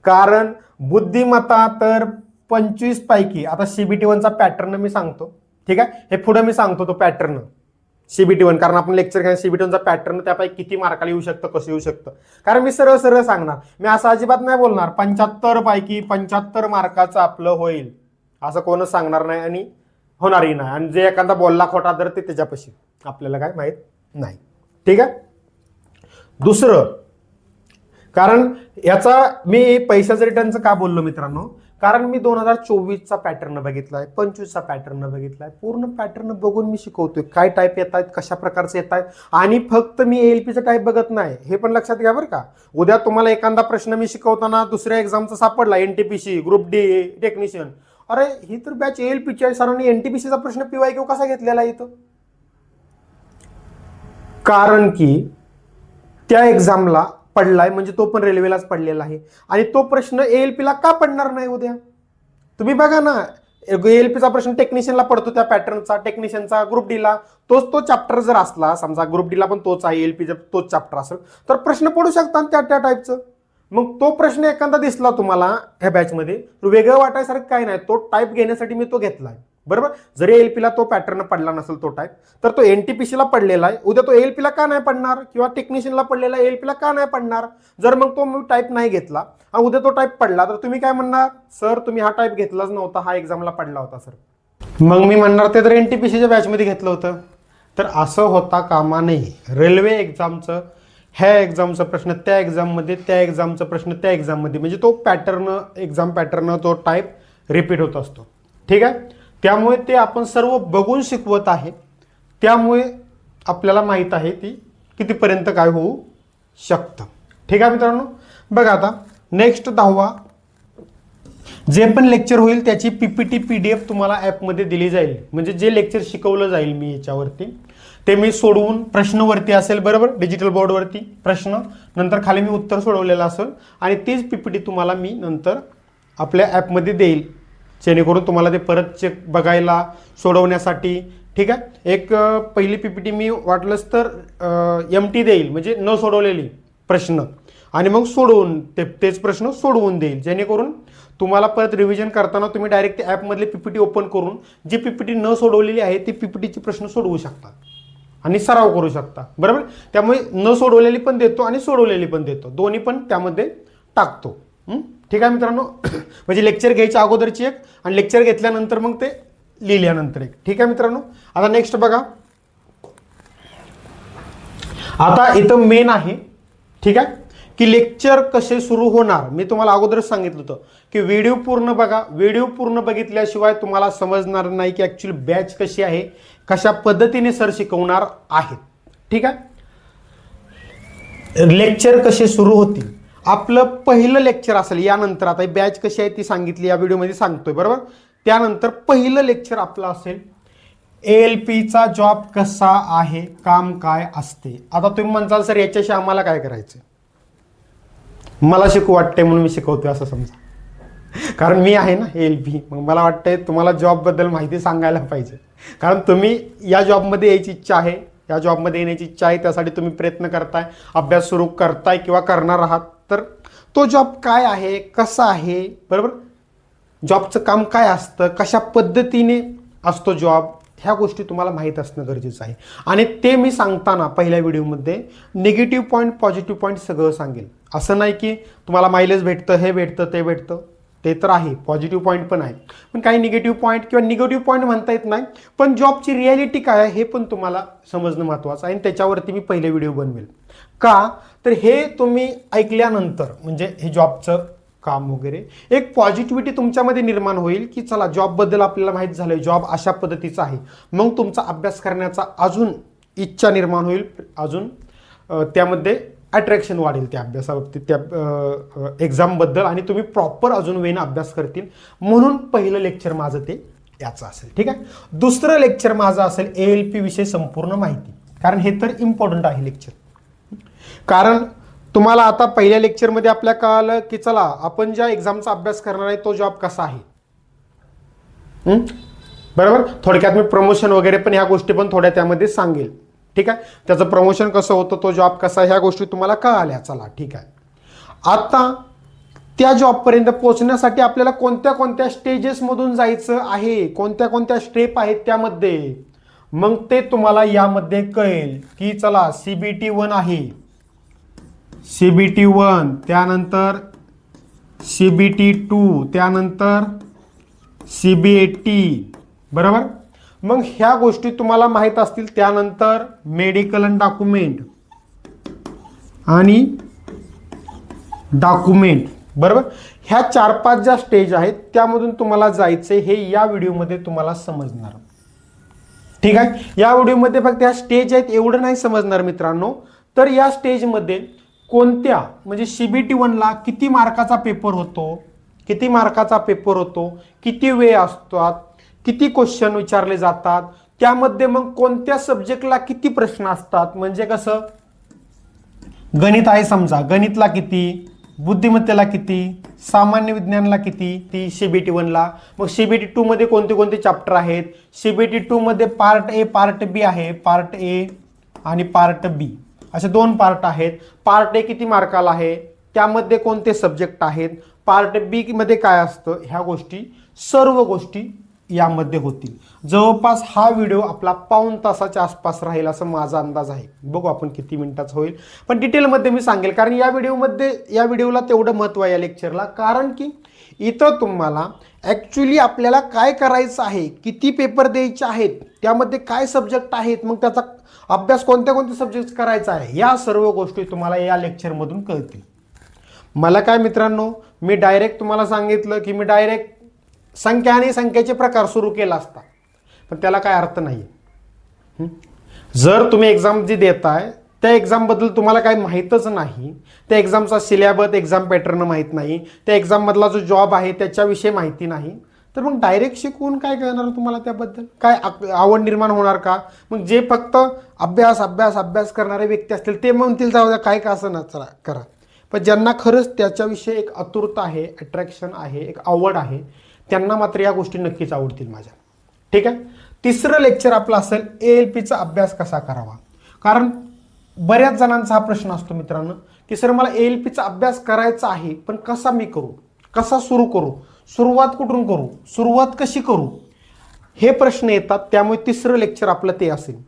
कारण बुद्धिमत्ता तर 25 पैकी, आता CBT 1 चा पॅटर्न मी सांगतो. ठीक आहे. हे पुढे मी सांगतो तो पॅटर्न CBT 1, कारण आपण लेक्चर घेणार CBT 1 चा पॅटर्न त्यापैकी किती मार्काला येऊ शकतं, कसं येऊ शकतं. कारण मी सरळ सरळ सांगणार, मी असं अजिबात नाही बोलणार 75 पैकी 75 मार्काचं आपलं होईल असं कोणच सांगणार नाही आणि होणारही नाही. आणि जे एखादा बोलला खोटा तर ते त्याच्यापाशी आपल्याला काय माहित नाही. ठीक आहे. दुसरं कारण याचा मी पैशाचं रिटर्नचं का बोललो मित्रांनो, कारण मी 2024चा पॅटर्न बघितलाय, 25चा पॅटर्न बघितलाय. पूर्ण पॅटर्न बघून मी शिकवतोय काय टाईप येत आहेत, कशा प्रकारचे येत आहेत. आणि फक्त मी ALPचा टाईप बघत नाही, हे पण लक्षात घ्या बरं का. उद्या तुम्हाला एखादा प्रश्न मी शिकवताना दुसऱ्या एक्झामचा सापडला, NTPC ग्रुप D टेक्निशियन, अरे ही तर बॅच ALPची आहे, सरांनी NTPCचा प्रश्न PYQ कसा घेतलेला इथं? कारण की त्या एक्झामला पडलाय म्हणजे तो पण रेल्वेलाच पडलेला आहे आणि तो प्रश्न ALPला का पडणार नाही उद्या? तुम्ही बघा ना, ALPचा प्रश्न टेक्निशियनला पडतो त्या पॅटर्नचा, टेक्निशियनचा ग्रुप डीला तो चॅप्टर जर असला, समजा ग्रुप डीला पण तोच आहे, ALPचा तोच चॅप्टर असेल, तर प्रश्न पडू शकतात त्या टाईपचं. मग तो प्रश्न एखादा दिसला तुम्हाला ह्या बॅचमध्ये, वेगळं वाटायसारखं काय नाही, तो टाईप घेण्यासाठी मी तो घेतलाय. बरोबर, जरी ALPला तो पॅटर्न पडला नसेल तो टाईप, तर तो NTPCला पडलेला आहे, उद्या तो ALPला का नाही पडणार, किंवा टेक्निशियनला पडलेला ALPला का नाही पडणार. जर मग तो मी टाईप नाही घेतला, उद्या तो टाईप पडला, तर तुम्ही काय म्हणणार, सर तुम्ही हा टाईप घेतलाच नव्हता, हा एक्झामला पडला होता सर. मग मी म्हणणार ते तर NTPCच्या बॅचमध्ये घेतलं होतं. तर असं होता कामा नये. रेल्वे एक्झामचं ह्या एक्झामचा प्रश्न त्या एक्झाममध्ये, त्या एक्झामचा प्रश्न त्या एक्झाममध्ये, म्हणजे तो पॅटर्न, एक्झाम पॅटर्न, तो टाईप रिपीट होत असतो. ठीक आहे, त्यामुळे ते आपण सर्व बघून शिकवत आहे, त्यामुळे आपल्याला माहीत आहे ती कितीपर्यंत काय होऊ शकतं. ठीक आहे मित्रांनो, बघा आता नेक्स्ट 10वा, जे पण लेक्चर होईल त्याची PPT PDF तुम्हाला ॲपमध्ये दिली जाईल. म्हणजे जे लेक्चर शिकवलं जाईल मी याच्यावरती, ते मी सोडवून प्रश्नवरती असेल, बरोबर, डिजिटल बोर्डवरती प्रश्न, नंतर खाली मी उत्तर सोडवलेलं असेल, आणि तीच PPT तुम्हाला मी नंतर आपल्या ॲपमध्ये देईल, जेणेकरून तुम्हाला ते परत चेक बघायला, सोडवण्यासाठी. ठीक आहे, एक पहिली PPT मी वाटलंच तर MT देईल, म्हणजे न सोडवलेली प्रश्न, आणि मग सोडवून तेच प्रश्न सोडवून देईल, जेणेकरून तुम्हाला परत रिव्हिजन करताना तुम्ही डायरेक्ट त्या ॲपमधले PPT ओपन करून जी PPT न सोडवलेली आहे ती PPTचे प्रश्न सोडवू शकता आणि सराव करू शकता. बरोबर, त्यामुळे न सोडवलेली पण देतो आणि सोडवलेली पण देतो, दोन्ही पण त्यामध्ये टाकतो. ठीक आहे मित्रांनो, म्हणजे लेक्चर घ्यायच्या अगोदरची एक आणि लेक्चर घेतल्यानंतर मग ते लिहिल्यानंतर एक. ठीक आहे मित्रांनो, आता नेक्स्ट बघा, आता इथं मेन आहे. ठीक आहे, की लेक्चर कसे सुरू होणार. मी तुम्हाला अगोदरच सांगितलं होतं की व्हिडिओ पूर्ण बघा, व्हिडिओ पूर्ण बघितल्याशिवाय तुम्हाला समजणार नाही की ॲक्च्युली बॅच कशी आहे, कशा पद्धतीने सर शिकवणार आहेत. ठीक आहे, लेक्चर कसे सुरू होतील. आपलं पहिलं लेक्चर असेल यानंतर, आता बॅच कशी आहे ती सांगितली या व्हिडिओमध्ये सांगतोय, बरोबर. त्यानंतर पहिलं लेक्चर आपलं असेल ALPचा जॉब कसा आहे, काम काय असते. आता तुम्ही म्हणताल सर याच्याशी आम्हाला काय करायचं, मला शिकू वाटतंय म्हणून मी शिकवतोय असं समजा, कारण मी आहे ना ALP, मग मला वाटतंय तुम्हाला जॉबबद्दल माहिती सांगायला पाहिजे, कारण तुम्ही या जॉबमध्ये यायची इच्छा आहे, या जॉबमध्ये येण्याची इच्छा आहे, त्यासाठी तुम्ही प्रयत्न करताय, अभ्यास सुरू करताय किंवा करणार आहात. तर तो जॉब काय आहे, कसा आहे, बरोबर, जॉबचं काम काय असतं, कशा पद्धतीने असतो जॉब, ह्या गोष्टी तुम्हाला माहीत असणं गरजेचं आहे. आणि ते मी सांगताना पहिल्या व्हिडिओमध्ये निगेटिव्ह पॉईंट, पॉझिटिव्ह पॉईंट सगळं सांगेल. असं नाही की तुम्हाला मायलेज भेटतं, हे भेटतं, ते भेटतं, ते तर आहे, पॉझिटिव्ह पॉईंट पण आहे, पण काही निगेटिव्ह पॉईंट किंवा निगेटिव्ह पॉईंट म्हणता येत नाही, पण जॉबची रिॲलिटी काय आहे हे पण तुम्हाला समजणं महत्त्वाचं आहे. आणि त्याच्यावरती मी पहिले व्हिडिओ बनवेल. का तर हे तुम्ही ऐकल्यानंतर म्हणजे हे जॉबचं काम वगैरे एक पॉझिटिव्हिटी तुमच्यामध्ये निर्माण होईल की चला जॉबबद्दल आपल्याला माहीत झालं, जॉब अशा पद्धतीचा आहे, मग तुमचा अभ्यास करण्याचा अजून इच्छा निर्माण होईल, अजून त्यामध्ये अट्रॅक्शन वाढेल त्या अभ्यासाबाबतीत, त्या एक्झामबद्दल, आणि तुम्ही प्रॉपर अजून वेळेनं अभ्यास करतील. म्हणून पहिलं लेक्चर माझं ते याचं असेल. ठीक आहे, दुसरं लेक्चर माझं असेल ALP विषयी संपूर्ण माहिती, कारण हे तर इम्पॉर्टंट आहे लेक्चर. कारण तुम्हाला आता पहिल्या लेक्चरमध्ये आपल्या कळालं की चला आपण ज्या एक्झामचा अभ्यास करणार आहे तो जॉब कसा आहे, बरोबर. थोडक्यात मी प्रमोशन वगैरे पण ह्या गोष्टी पण थोड्या त्यामध्ये सांगेल. ठीक आहे, त्याचं प्रमोशन कसं होतं, तो जॉब कसा, ह्या गोष्टी तुम्हाला कळाल्या. चला ठीक आहे, आता त्या जॉबपर्यंत पोहोचण्यासाठी आपल्याला कोणत्या कोणत्या स्टेजेसमधून जायचं आहे, कोणत्या कोणत्या स्टेप आहेत त्यामध्ये, मग ते तुम्हाला यामध्ये कळेल की चला CBT 1 आहे, CBT 1, त्यानंतर CBT 2, त्यानंतर CBAT, बरोबर. मग ह्या गोष्टी तुम्हाला माहीत असतील. त्यानंतर मेडिकल अँड डॉक्युमेंट आणि डॉक्युमेंट, बरोबर. ह्या 4-5 ज्या स्टेज आहेत त्यामधून तुम्हाला जायचे, हे या व्हिडिओमध्ये तुम्हाला समजणार. ठीक आहे, या व्हिडिओमध्ये फक्त ह्या स्टेज आहेत एवढं नाही समजणार मित्रांनो. तर या स्टेजमध्ये कोणत्या, म्हणजे CBT 1ला किती मार्काचा पेपर होतो, किती मार्काचा पेपर होतो, किती वेळ असतात, किती क्वेश्चन विचारले जातात, त्यामध्ये मग कोणत्या सब्जेक्टला किती प्रश्न असतात. म्हणजे कसं, गणित आहे समजा, गणितला किती, बुद्धिमत्तेला किती, सामान्य विज्ञानला किती, ती CBT 1ला. मग CBT 2 मध्ये कोणते कोणते चॅप्टर आहेत? CBT 2 मध्ये पार्ट ए पार्ट बी आहे. पार्ट ए आणि पार्ट बी असे दोन पार्ट आहेत. पार्ट ए किती मार्काला आहे, त्यामध्ये कोणते सब्जेक्ट आहेत, पार्ट बी मध्ये काय असतं, ह्या गोष्टी सर्व गोष्टी यामध्ये होतील. जवळपास हा व्हिडिओ आपला पाऊण तासाच्या आसपास राहील असं माझा अंदाज आहे. बघू आपण किती मिनिटाचा होईल, पण डिटेलमध्ये मी सांगेल, कारण या व्हिडिओला तेवढं महत्त्व आहे या लेक्चरला. कारण की इथं तुम्हाला ॲक्च्युली आपल्याला काय करायचं आहे, किती पेपर द्यायचे आहेत, त्यामध्ये काय सब्जेक्ट आहेत, मग त्याचा अभ्यास कोणत्या कोणत्या सब्जेक्ट करायचा आहे, या सर्व गोष्टी तुम्हाला या लेक्चरमधून कळतील. मला काय मित्रांनो, मी डायरेक्ट तुम्हाला सांगितलं की मी डायरेक्ट संख्या आणि संख्येचे प्रकार सुरू केला असता, पण त्याला काय अर्थ नाही. जर तुम्ही एक्झाम जी देताय त्या एक्झामबद्दल तुम्हाला काही माहीतच नाही, त्या एक्झामचा सिलेबस, एक्झाम पॅटर्न माहीत नाही, त्या एक्झाममधला जो जॉब आहे त्याच्याविषयी माहिती नाही, तर मग डायरेक्ट शिकवून काय करणार तुम्हाला, त्याबद्दल काय आवड निर्माण होणार का? मग जे फक्त अभ्यास अभ्यास अभ्यास करणारे व्यक्ती असतील ते म्हणतील जाऊ द्या काय का असं ना चला करा, पण ज्यांना खरंच त्याच्याविषयी एक आतुरता आहे, अट्रॅक्शन आहे, एक आवड आहे, त्यांना मात्र या गोष्टी नक्कीच आवडतील माझ्या. ठीक आहे. तिसरं लेक्चर आपलं असेल ALPचा अभ्यास कसा करावा. कारण बऱ्याच जणांचा हा प्रश्न असतो मित्रांनो की सर मला ALPचा अभ्यास करायचा आहे, पण कसा मी करू, कसा सुरू करू, सुरुवात कुठून करू, सुरुवात कशी करू, हे प्रश्न येतात. त्यामुळे तिसरं लेक्चर आपलं ते असेल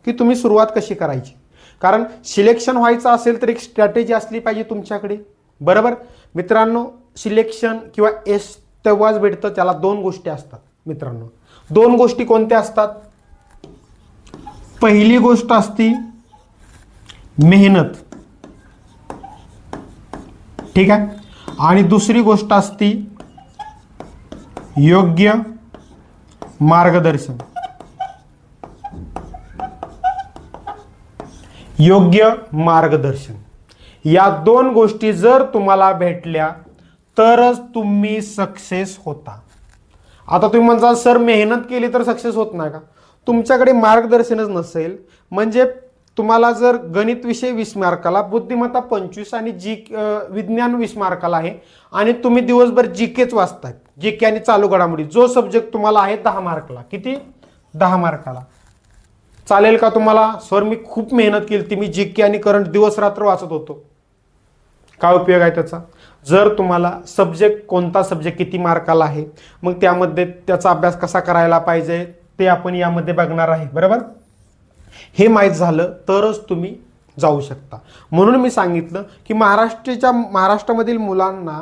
की तुम्ही सुरुवात कशी करायची. कारण सिलेक्शन व्हायचं असेल तर एक स्ट्रॅटेजी असली पाहिजे तुमच्याकडे. बरोबर मित्रांनो, सिलेक्शन किंवा एस तेव्हाच भेटतं, त्याला दोन गोष्टी असतात मित्रांनो. दोन गोष्टी कोणत्या असतात? पहिली गोष्ट असती मेहनत, ठीक आहे, आणि दुसरी गोष्ट असती योग्य मार्गदर्शन. योग्य मार्गदर्शन, या दोन गोष्टी जर तुम्हाला भेटल्या तरच तुम्ही सक्सेस होता. आता तुम्ही म्हणता सर मेहनत केली तर सक्सेस होत नाही का? तुमच्याकडे मार्गदर्शनच नसेल, म्हणजे तुम्हाला जर गणित विषय 20 मार्काला, बुद्धिमत्ता 25 आणि विज्ञान 20 मार्काला आहे आणि तुम्ही दिवसभर जीकेच वाचताय, जीके आणि चालू घडामोडी, जो सब्जेक्ट तुम्हाला आहे 10 मार्काला, किती 10 मार्काला, चालेल का तुम्हाला? सर मी खूप मेहनत केली ती, मी जीके आणि करंट दिवस रात्र वाचत होतो. काय उपयोग आहे त्याचा? जर तुम्हाला सब्जेक्ट कोणता सब्जेक्ट किती मार्काला आहे, मग त्यामध्ये त्याचा अभ्यास कसा करायला पाहिजे ते आपण यामध्ये बघणार आहे. बरोबर, हे माहीत झालं तरच तुम्ही जाऊ शकता. म्हणून मी सांगितलं की महाराष्ट्रामधील मुलांना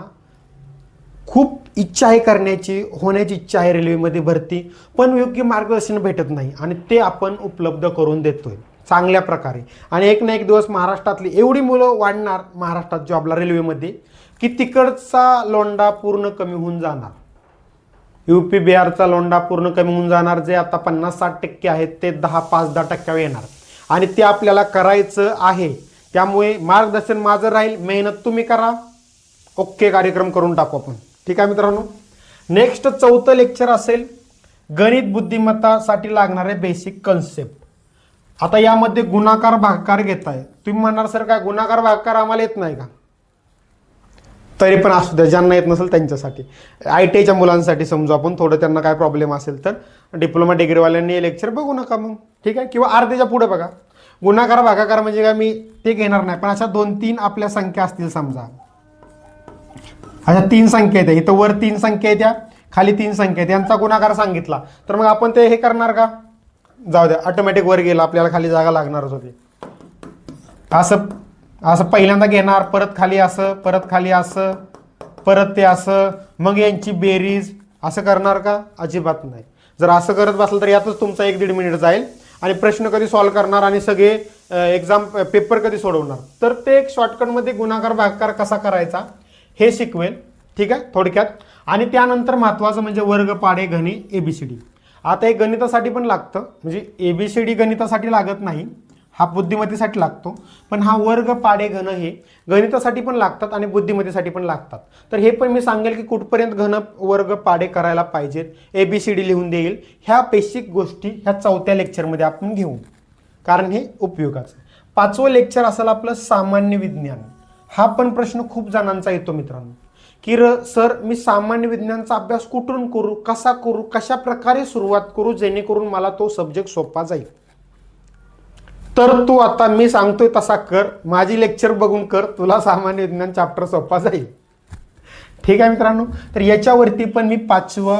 खूप इच्छा आहे करण्याची, होण्याची इच्छा आहे रेल्वेमध्ये भरती, पण योग्य मार्गदर्शन भेटत नाही आणि ते आपण उपलब्ध करून देतोय चांगल्या प्रकारे. आणि एक ना एक दिवस महाराष्ट्रातली एवढी मुलं वाढणार महाराष्ट्रात जॉबला रेल्वेमध्ये की तिकडचा लोंढा पूर्ण कमी होऊन जाणार. UP बिहारचा लोंढा पूर्ण कमी होऊन जाणार. जे आता 50-60% आहेत ते 5-10% येणार आणि ते आपल्याला करायचं आहे. त्यामुळे मार्गदर्शन माझं राहील, मेहनत तुम्ही करा. ओके, कार्यक्रम करून टाकू आपण. ठीक आहे मित्रांनो. नेक्स्ट 4थं लेक्चर असेल गणित बुद्धिमत्तासाठी लागणारे बेसिक कन्सेप्ट. आता यामध्ये गुणाकार भागाकार घेताय. तुम्ही म्हणणार सर काय गुणाकार भागाकार आम्हाला येत नाही का? तरी पण असू द्या, ज्यांना येत नसेल त्यांच्यासाठी, ITIच्या मुलांसाठी समजू आपण, थोडं त्यांना काय प्रॉब्लेम असेल तर डिप्लोमा डिग्रीवाल्यांनी हे लेक्चर बघू नका मग, ठीक आहे, किंवा अर्ध्याच्या पुढे बघा. गुणाकार भागाकार म्हणजे काय मी ते घेणार नाही, पण अशा 2-3 आपल्या संख्या असतील समजा, अशा 3 संख्या आहेत, इथं वर 3 संख्या आहेत, खाली 3 संख्या आहेत, यांचा गुणाकार सांगितला तर मग आपण ते हे करणार का? जाऊ द्या, ऑटोमॅटिक वर गेला, आपल्याला खाली जागा लागणारच होती. असं पहिल्यांदा घेणार, परत खाली असं, परत खाली असं, परत ते असं, मग यांची बेरीज, असं करणार का? अजिबात नाही. जर असं करत बसलं तर यातच तुमचा 1-1.5 मिनिट जाईल आणि प्रश्न कधी सॉल्व्ह करणार आणि सगळे एक्झाम पेपर कधी सोडवणार. तर ते एक शॉर्टकटमध्ये गुणाकार भागाकार कसा करायचा हे शिकवेल. ठीक आहे, थोडक्यात. आणि त्यानंतर महत्त्वाचं म्हणजे वर्ग, पाढे, घने, ABCD. आता हे गणितासाठी पण लागतं, म्हणजे ABCD गणितासाठी लागत नाही, हा बुद्धिमत्तेसाठी लागतो, पण हा वर्ग, पाढे, घन हे गणितासाठी पण लागतात आणि बुद्धिमत्तेसाठी पण लागतात. तर हे पण मी सांगेल की कुठपर्यंत घन, वर्ग, पाढे करायला पाहिजेत, ABCD लिहून देईल. ह्या बेसिक गोष्टी ह्या 4थ्या लेक्चरमध्ये आपण घेऊ, कारण हे उपयोगाचं. 5वं लेक्चर असेल आपलं सामान्य विज्ञान. हा पण प्रश्न खूप जणांचा येतो मित्रांनो, की सर मी सामान्य विज्ञानचा अभ्यास कुठून करू, कसा करू, कशा प्रकारे सुरुवात करू जेणेकरून मला तो सब्जेक्ट सोपा जाईल. तर तू आता मी सांगतोय तसा कर, माझी लेक्चर बघून कर, तुला सामान्य विज्ञान चॅप्टर सोपा जाईल. ठीक आहे मित्रांनो. तर याच्यावरती पण मी 5वं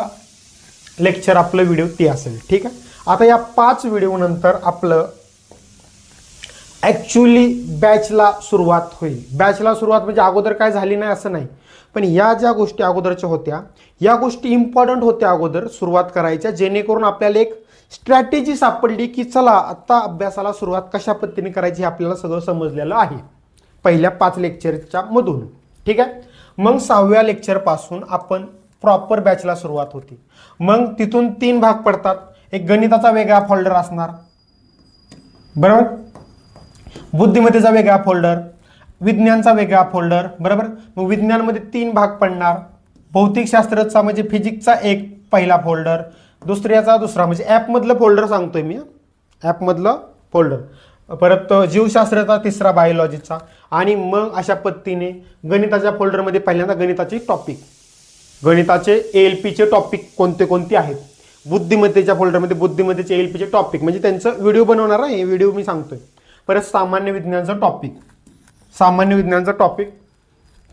लेक्चर आपलं व्हिडिओ ते असेल. ठीक आहे. आता या 5 व्हिडिओ नंतर आपलं ॲक्च्युली बॅचला सुरुवात होईल. बॅचला सुरुवात म्हणजे अगोदर काय झाली नाही असं नाही, पण या ज्या गोष्टी अगोदरच्या होत्या या गोष्टी इम्पॉर्टंट होत्या अगोदर सुरुवात करायच्या, जेणेकरून आपल्याला एक स्ट्रॅटेजी सापडली की चला आता अभ्यासाला सुरुवात कशा पद्धतीने करायची हे आपल्याला सगळं समजलेलं आहे पहिल्या 5 लेक्चरच्या मधून. ठीक आहे. मग 6व्या लेक्चरपासून आपण प्रॉपर बॅचला सुरुवात होती. मग तिथून 3 भाग पडतात. एक गणिताचा वेगळा फोल्डर असणार, बरोबर, बुद्धिमत्तेचा वेगळा फोल्डर, विज्ञानचा वेगळा फोल्डर, बरोबर. मग विज्ञानमध्ये 3 भाग पडणार. भौतिकशास्त्राचा म्हणजे फिजिक्सचा एक पहिला फोल्डर, दुसऱ्याचा दुसरा म्हणजे ॲपमधलं फोल्डर सांगतोय मी, ॲपमधलं फोल्डर, परत जीवशास्त्राचा तिसरा बायोलॉजीचा, आणि मग अशा पद्धतीने गणिताच्या फोल्डरमध्ये पहिल्यांदा गणिताचे टॉपिक, गणिताचे ALPचे टॉपिक कोणते कोणते आहेत. बुद्धिमत्तेच्या फोल्डरमध्ये बुद्धिमत्तेचे ALPचे टॉपिक म्हणजे त्यांचं व्हिडिओ बनवणार आहे, व्हिडिओ मी सांगतोय. परत सामान्य विज्ञानचं टॉपिक, सामान्य विज्ञानचं टॉपिक,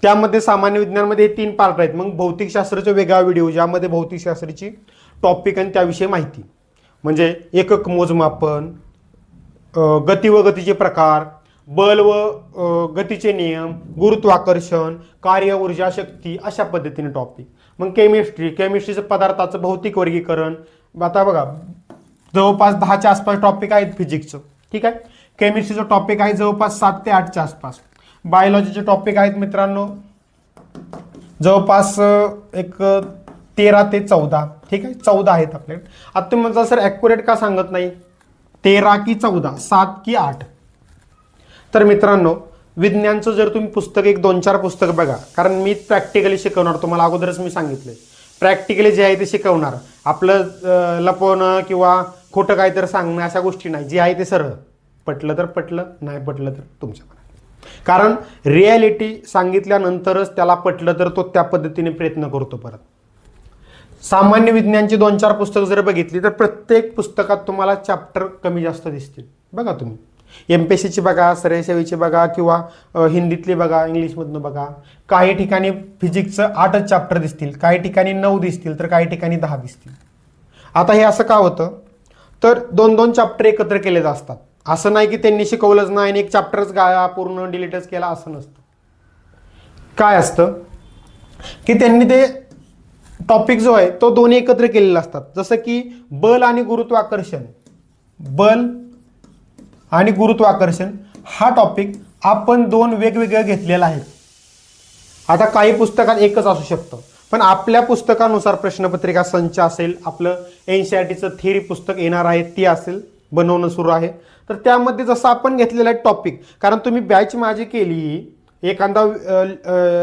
त्यामध्ये सामान्य विज्ञानमध्ये 3 पार्ट आहेत. मग भौतिकशास्त्राचा वेगळा व्हिडिओ ज्यामध्ये भौतिकशास्त्राची टॉपिक आणि त्याविषयी माहिती, म्हणजे एकक मोजमापन, गती व गतीचे प्रकार, बल व गतीचे नियम, गुरुत्वाकर्षण, कार्य, ऊर्जा, शक्ती, अशा पद्धतीने टॉपिक. मग केमिस्ट्री, केमिस्ट्रीचं पदार्थाचं भौतिक वर्गीकरण. आता बघा जवळपास 10च्या आसपास टॉपिक आहेत फिजिक्सचं. ठीक आहे. केमिस्ट्रीचं टॉपिक आहे जवळपास 7 ते 8च्या आसपास. बायोलॉजीचे टॉपिक आहेत मित्रांनो जवळपास एक 13 ते 14. ठीक आहे. 14 आहेत आपल्याकडे. आता तुम्ही म्हणता सर ॲक्युरेट का सांगत नाही, 13 की 14, 7 की 8. तर मित्रांनो विज्ञानचं जर तुम्ही पुस्तक एक 2-4 पुस्तक बघा, कारण मी प्रॅक्टिकली शिकवणार तुम्हाला, अगोदरच मी सांगितलंय प्रॅक्टिकली जे आहे ते शिकवणार. आपलं लपवणं किंवा खोटं काहीतरी सांगणं अशा गोष्टी नाही, जे आहे ते सरळ, पटलं तर पटलं, नाही पटलं तर तुमच्या मनात. कारण रिॲलिटी सांगितल्यानंतरच त्याला पटलं तर तो त्या पद्धतीने प्रयत्न करतो. परत सामान्य विज्ञानची 2-4 पुस्तकं जर बघितली तर प्रत्येक पुस्तकात तुम्हाला चॅप्टर कमी जास्त दिसतील. बघा तुम्ही MPSCची बघा, सरळ सेवेची बघा, किंवा हिंदीतली बघा, इंग्लिशमधनं बघा. काही ठिकाणी फिजिक्सचं 8च चॅप्टर दिसतील, काही ठिकाणी 9 दिसतील, तर काही ठिकाणी 10 दिसतील. आता हे असं का होतं, तर 2-2 चॅप्टर एकत्र केलेले असतात. असं नाही की त्यांनी शिकवलंच नाही आणि एक चॅप्टरच गाया पूर्ण डिलीटच केला, असं नसतं. काय असतं की त्यांनी ते टॉपिक जो आहे तो दोन्ही एकत्र केलेले असतात. जसं की बल आणि गुरुत्वाकर्षण, बल आणि गुरुत्वाकर्षण हा टॉपिक आपण 2 वेगवेगळं घेतलेला आहे. आता काही पुस्तकात एकच असू शकतं, पण आपल्या पुस्तकानुसार प्रश्नपत्रिका संच असेल, आपलं NCERTचं थिअरी पुस्तक येणार आहे ते असेल, बनवणं सुरू आहे. तर त्यामध्ये जसं आपण घेतलेला आहे टॉपिक, कारण तुम्ही बॅच माझी केली, एखादा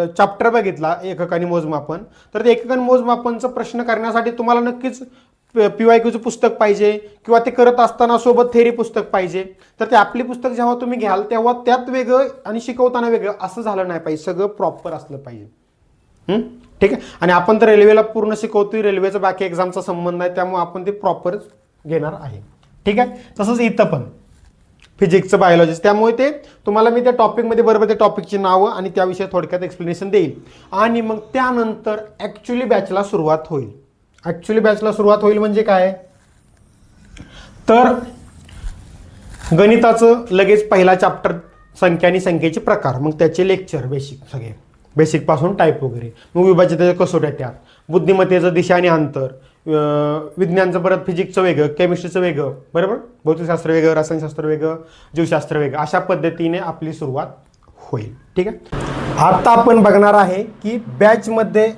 चॅप्टर बघितला एकक आणि मोजमापन, तर ते एकक आणि मोजमापनचं प्रश्न करण्यासाठी तुम्हाला नक्कीच PYQचं पुस्तक पाहिजे, किंवा ते करत असताना सोबत थेरी पुस्तक पाहिजे. तर ते आपली पुस्तक जेव्हा तुम्ही घ्याल तेव्हा त्यात वेगळं आणि शिकवताना वेगळं असं झालं नाही पाहिजे, सगळं प्रॉपर असलं पाहिजे. ठीक आहे. आणि आपण तर रेल्वेला पूर्ण शिकवतोय, रेल्वेचा बाकी एक्झामचा संबंध आहे, त्यामुळे आपण ते प्रॉपरच घेणार आहे. ठीक आहे. तसंच इथं पण फिजिक्सचं, बायोलॉजी, त्यामुळे ते तुम्हाला मी त्या टॉपिकमध्ये बरोबर त्या टॉपिकची नावं आणि त्याविषयी थोडक्यात एक्सप्लेनेशन देईल. आणि मग त्यानंतर ॲक्च्युली बॅचला सुरुवात होईल. ॲक्च्युली बॅचला सुरुवात होईल म्हणजे काय, तर गणिताचं लगेच पहिला चॅप्टर संख्या आणि संख्येचे प्रकार, मग त्याचे लेक्चर बेसिक, सगळे बेसिकपासून टाईप वगैरे, मग विभाज्यतेच्या कसोट्या त्यात, बुद्धिमत्तेचं दिशा आणि अंतर, विज्ञानचं परत फिजिक्सचं वेगळं, केमिस्ट्रीचं वेगळं, बरोबर, भौतिकशास्त्र वेगळं, रसायनशास्त्र वेगळं, जीवशास्त्र वेगळं, अशा पद्धतीने आपली सुरुवात होईल. ठीक आहे. आता आपण बघणार आहे की बॅचमध्ये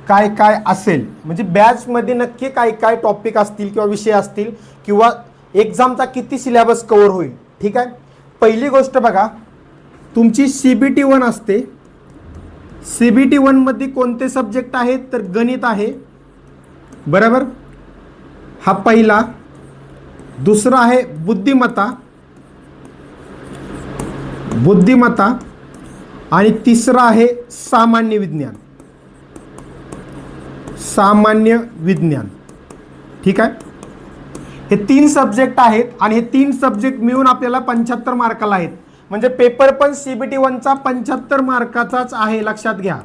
काय काय असेल, म्हणजे बॅचमध्ये नक्की काय काय टॉपिक असतील किंवा विषय असतील, किंवा एक्झामचा किती सिलेबस कव्हर होईल. ठीक आहे. पहिली गोष्ट बघा, तुमची CBT 1 असते. CBT 1 मध्ये कोणते सब्जेक्ट आहेत, तर गणित आहे, बरोबर, हा पहिला. दुसरा आहे बुद्धिमत्ता, आणि तिसरं आहे सामान्य विज्ञान. सामान्य विज्ञान. ठीक आहे. हे 3 सब्जेक्ट आहेत आणि हे 3 सब्जेक्ट मिळून आपल्याला 75 मार्काला आहेत. म्हणजे पेपर पण CBT 1चा 75 मार्काचाच आहे, लक्षात घ्या.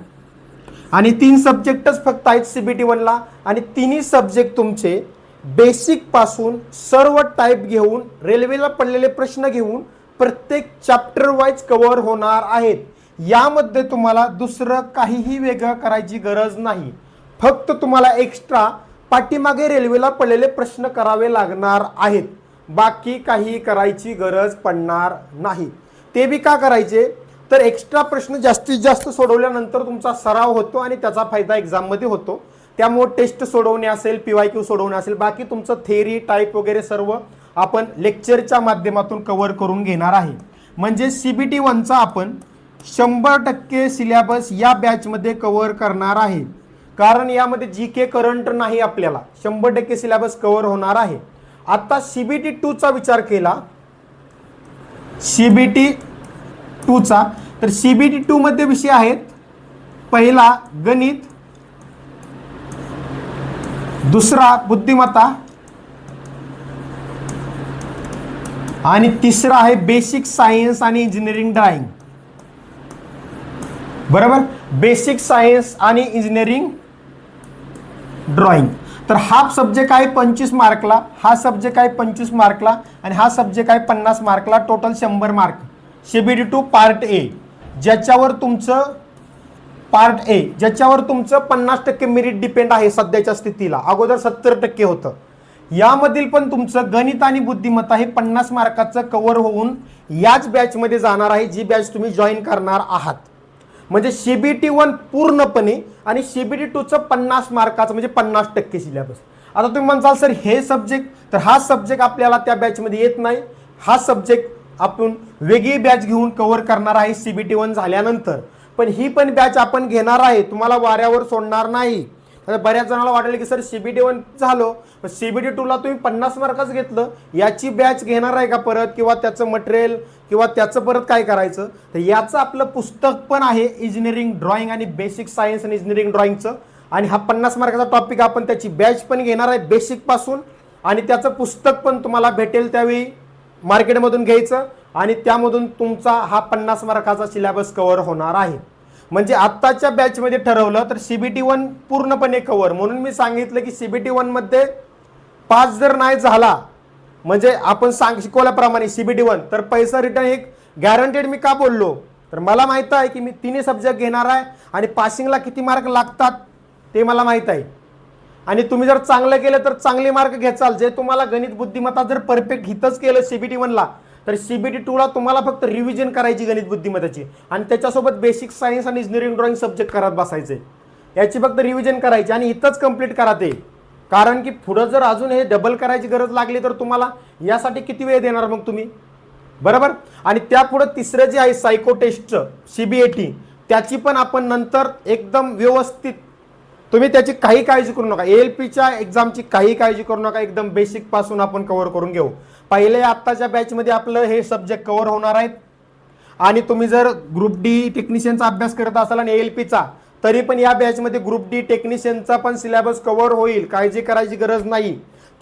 आणि 3 सब्जेक्टच फक्त आहेत CBT 1ला आणि तिन्ही सब्जेक्ट तुमचे बेसिक पासून सर्व टाईप घेऊन रेल्वेला पडलेले प्रश्न घेऊन प्रत्येक चॅप्टर वाईज कव्हर होणार आहेत. यामध्ये तुम्हाला दुसरं काहीही वेगळं करायची गरज नाही. फक्त तुम्हाला एक्स्ट्रा पाठीमागे रेल्वेला पडलेले प्रश्न करावे लागणार आहेत. बाकी काही करायची गरज पडणार नाही. ते बी का करायचे तर एक्स्ट्रा प्रश्न जास्तीत जास्त सोडवल्यानंतर तुमचा सराव होतो आणि त्याचा फायदा एक्झाममध्ये होतो. त्यामुळे टेस्ट सोडवणे असेल, PYQ सोडवणे असेल, बाकी तुमचं थेअरी टाईप वगैरे सर्व आपण लेक्चरच्या माध्यमातून कव्हर करून घेणार आहे. म्हणजे CBT 1चा आपण 100% सिलेबस या बॅचमध्ये कव्हर करणार आहे. कारण यामध्ये GK करंट नाही, आपल्याला 100% सिलेबस कव्हर होणार आहे. आता CBT 2चा विचार केला, CBT 2चा, तर CBT 2 मध्ये विषय आहेत पहिला गणित, दुसरा बुद्धिमत्ता आणि तिसरा आहे बेसिक सायन्स आणि इंजिनिअरिंग ड्रॉइंग. बरोबर, बेसिक सायन्स आणि इंजिनिअरिंग ड्रॉइंग. तर हा सब्जेक्ट आहे 25 मार्कला, हा सब्जेक्ट आहे 25 मार्कला आणि हा सब्जेक्ट आहे 50 मार्कला. Total 100 mark. CBT 2 part A, ज्याच्यावर तुमचं पार्ट ए ज्याच्यावर तुमचं 50% मेरिट डिपेंड आहे सध्याच्या स्थितीला. अगोदर 70% होतं. यामधील पण तुमचं गणित आणि बुद्धिमत्ता हे 50 मार्काचं कव्हर होऊन याच बॅचमध्ये जाणार आहे, जी बॅच तुम्ही जॉईन करणार आहात. म्हणजे CBT 1 पूर्णपणे आणि CBT 2चं 50 मार्काचं म्हणजे 50% सिलेबस. आता तुम्ही म्हणसाल सर हे सब्जेक्ट, तर हा सब्जेक्ट आपल्याला त्या बॅचमध्ये येत नाही. हा सब्जेक्ट आपण वेगळी बॅच घेऊन कव्हर करणार आहे CBT 1 झाल्यानंतर. पण ही पण बॅच आपण घेणार आहे, तुम्हाला वाऱ्यावर सोडणार नाही. आता बऱ्याच जणांना वाटेल की सर CBT 1 झालो, CBT 2ला तुम्ही 50 मार्कच घेतलं, याची बॅच घेणार आहे का परत, किंवा त्याचं मटेरियल किंवा त्याचं परत काय करायचं. तर याचं आपलं पुस्तक पण आहे इंजिनिअरिंग ड्रॉइंग आणि बेसिक सायन्स आणि इंजिनिअरिंग ड्रॉइंगचं. आणि हा 50 मार्काचा टॉपिक आपण त्याची बॅच पण घेणार आहे बेसिक पासून आणि त्याचं पुस्तक पण तुम्हाला भेटेल त्यावेळी मार्केटमधून घ्यायचं आणि त्यामधून तुमचा हा 50 मार्काचा सिलेबस कव्हर होणार आहे. म्हणजे आत्ताच्या बॅचमध्ये ठरवलं तर CBT 1 पूर्णपणे कव्हर. म्हणून मी सांगितलं की CBT 1 मध्ये 5 जर नाही झाला, म्हणजे आपण शिकवल्याप्रमाणे CBT 1 तर पैसा रिटर्न एक गॅरंटेड. मी का बोललो तर मला माहित आहे की मी तिन्ही सब्जेक्ट घेणार आहे आणि पासिंगला किती मार्क लागतात ते मला माहित आहे. आणि तुम्ही जर चांगलं केलं तर चांगले मार्क घ्याल. जे तुम्हाला गणित बुद्धिमत्ता जर परफेक्ट हितच केलं CBT 1ला, तर CBT 2ला तुम्हाला फक्त रिव्हिजन करायची गणित बुद्धिमत्ताची आणि त्याच्यासोबत बेसिक सायन्स आणि इंजिनिअरिंग ड्रॉइंग सब्जेक्ट करत बसायचे. याची फक्त रिव्हिजन करायची आणि इथंच कंप्लीट करा ते. कारण की पुढं जर अजून हे डबल करायची गरज लागली तर तुम्हाला यासाठी किती वेळ देणार मग तुम्ही. बरोबर. आणि त्यापुढे तिसरं जे आहे सायको टेस्टचं CBAT, त्याची पण आपण नंतर एकदम व्यवस्थित, तुम्ही त्याची काही काळजी करू नका. ALPच्या एक्झामची काही काळजी करू नका. एकदम बेसिक पासून आपण कव्हर करून घेऊ. पहिले आत्ताच्या बॅचमध्ये आपलं हे सब्जेक्ट कव्हर होणार आहेत. आणि तुम्ही जर ग्रुप डी टेक्निशियनचा अभ्यास करत असाल आणि ALPचा, तरी पण या बॅचमध्ये ग्रुप डी टेक्निशियनचा पण सिलेबस कव्हर होईल, काळजी करायची गरज नाही.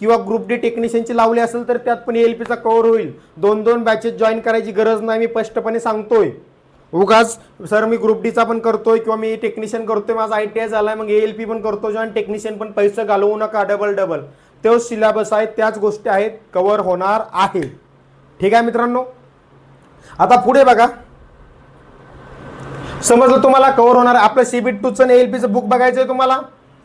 किंवा ग्रुप डी टेक्निशियनची लावली असेल तर त्यात पण ALPचा कव्हर होईल. 2-2 बॅचेस जॉईन करायची गरज नाही, मी स्पष्टपणे सांगतोय. उगाच सर मी ग्रुप डीचा पण करतोय किंवा मी टेक्निशियन करतोय, माझा ITI झालाय मग ALP पण करतो आणि टेक्निशियन पण, पैसे घालवू नका डबल. तोच सिलेबस आहे, त्याच गोष्टी आहेत, कव्हर होणार आहे. ठीक आहे मित्रांनो. आता पुढे बघा, समजलं तुम्हाला कव्हर होणार आहे. आपलं CBT 2चं आणि ALPचं बुक बघायचंय तुम्हाला.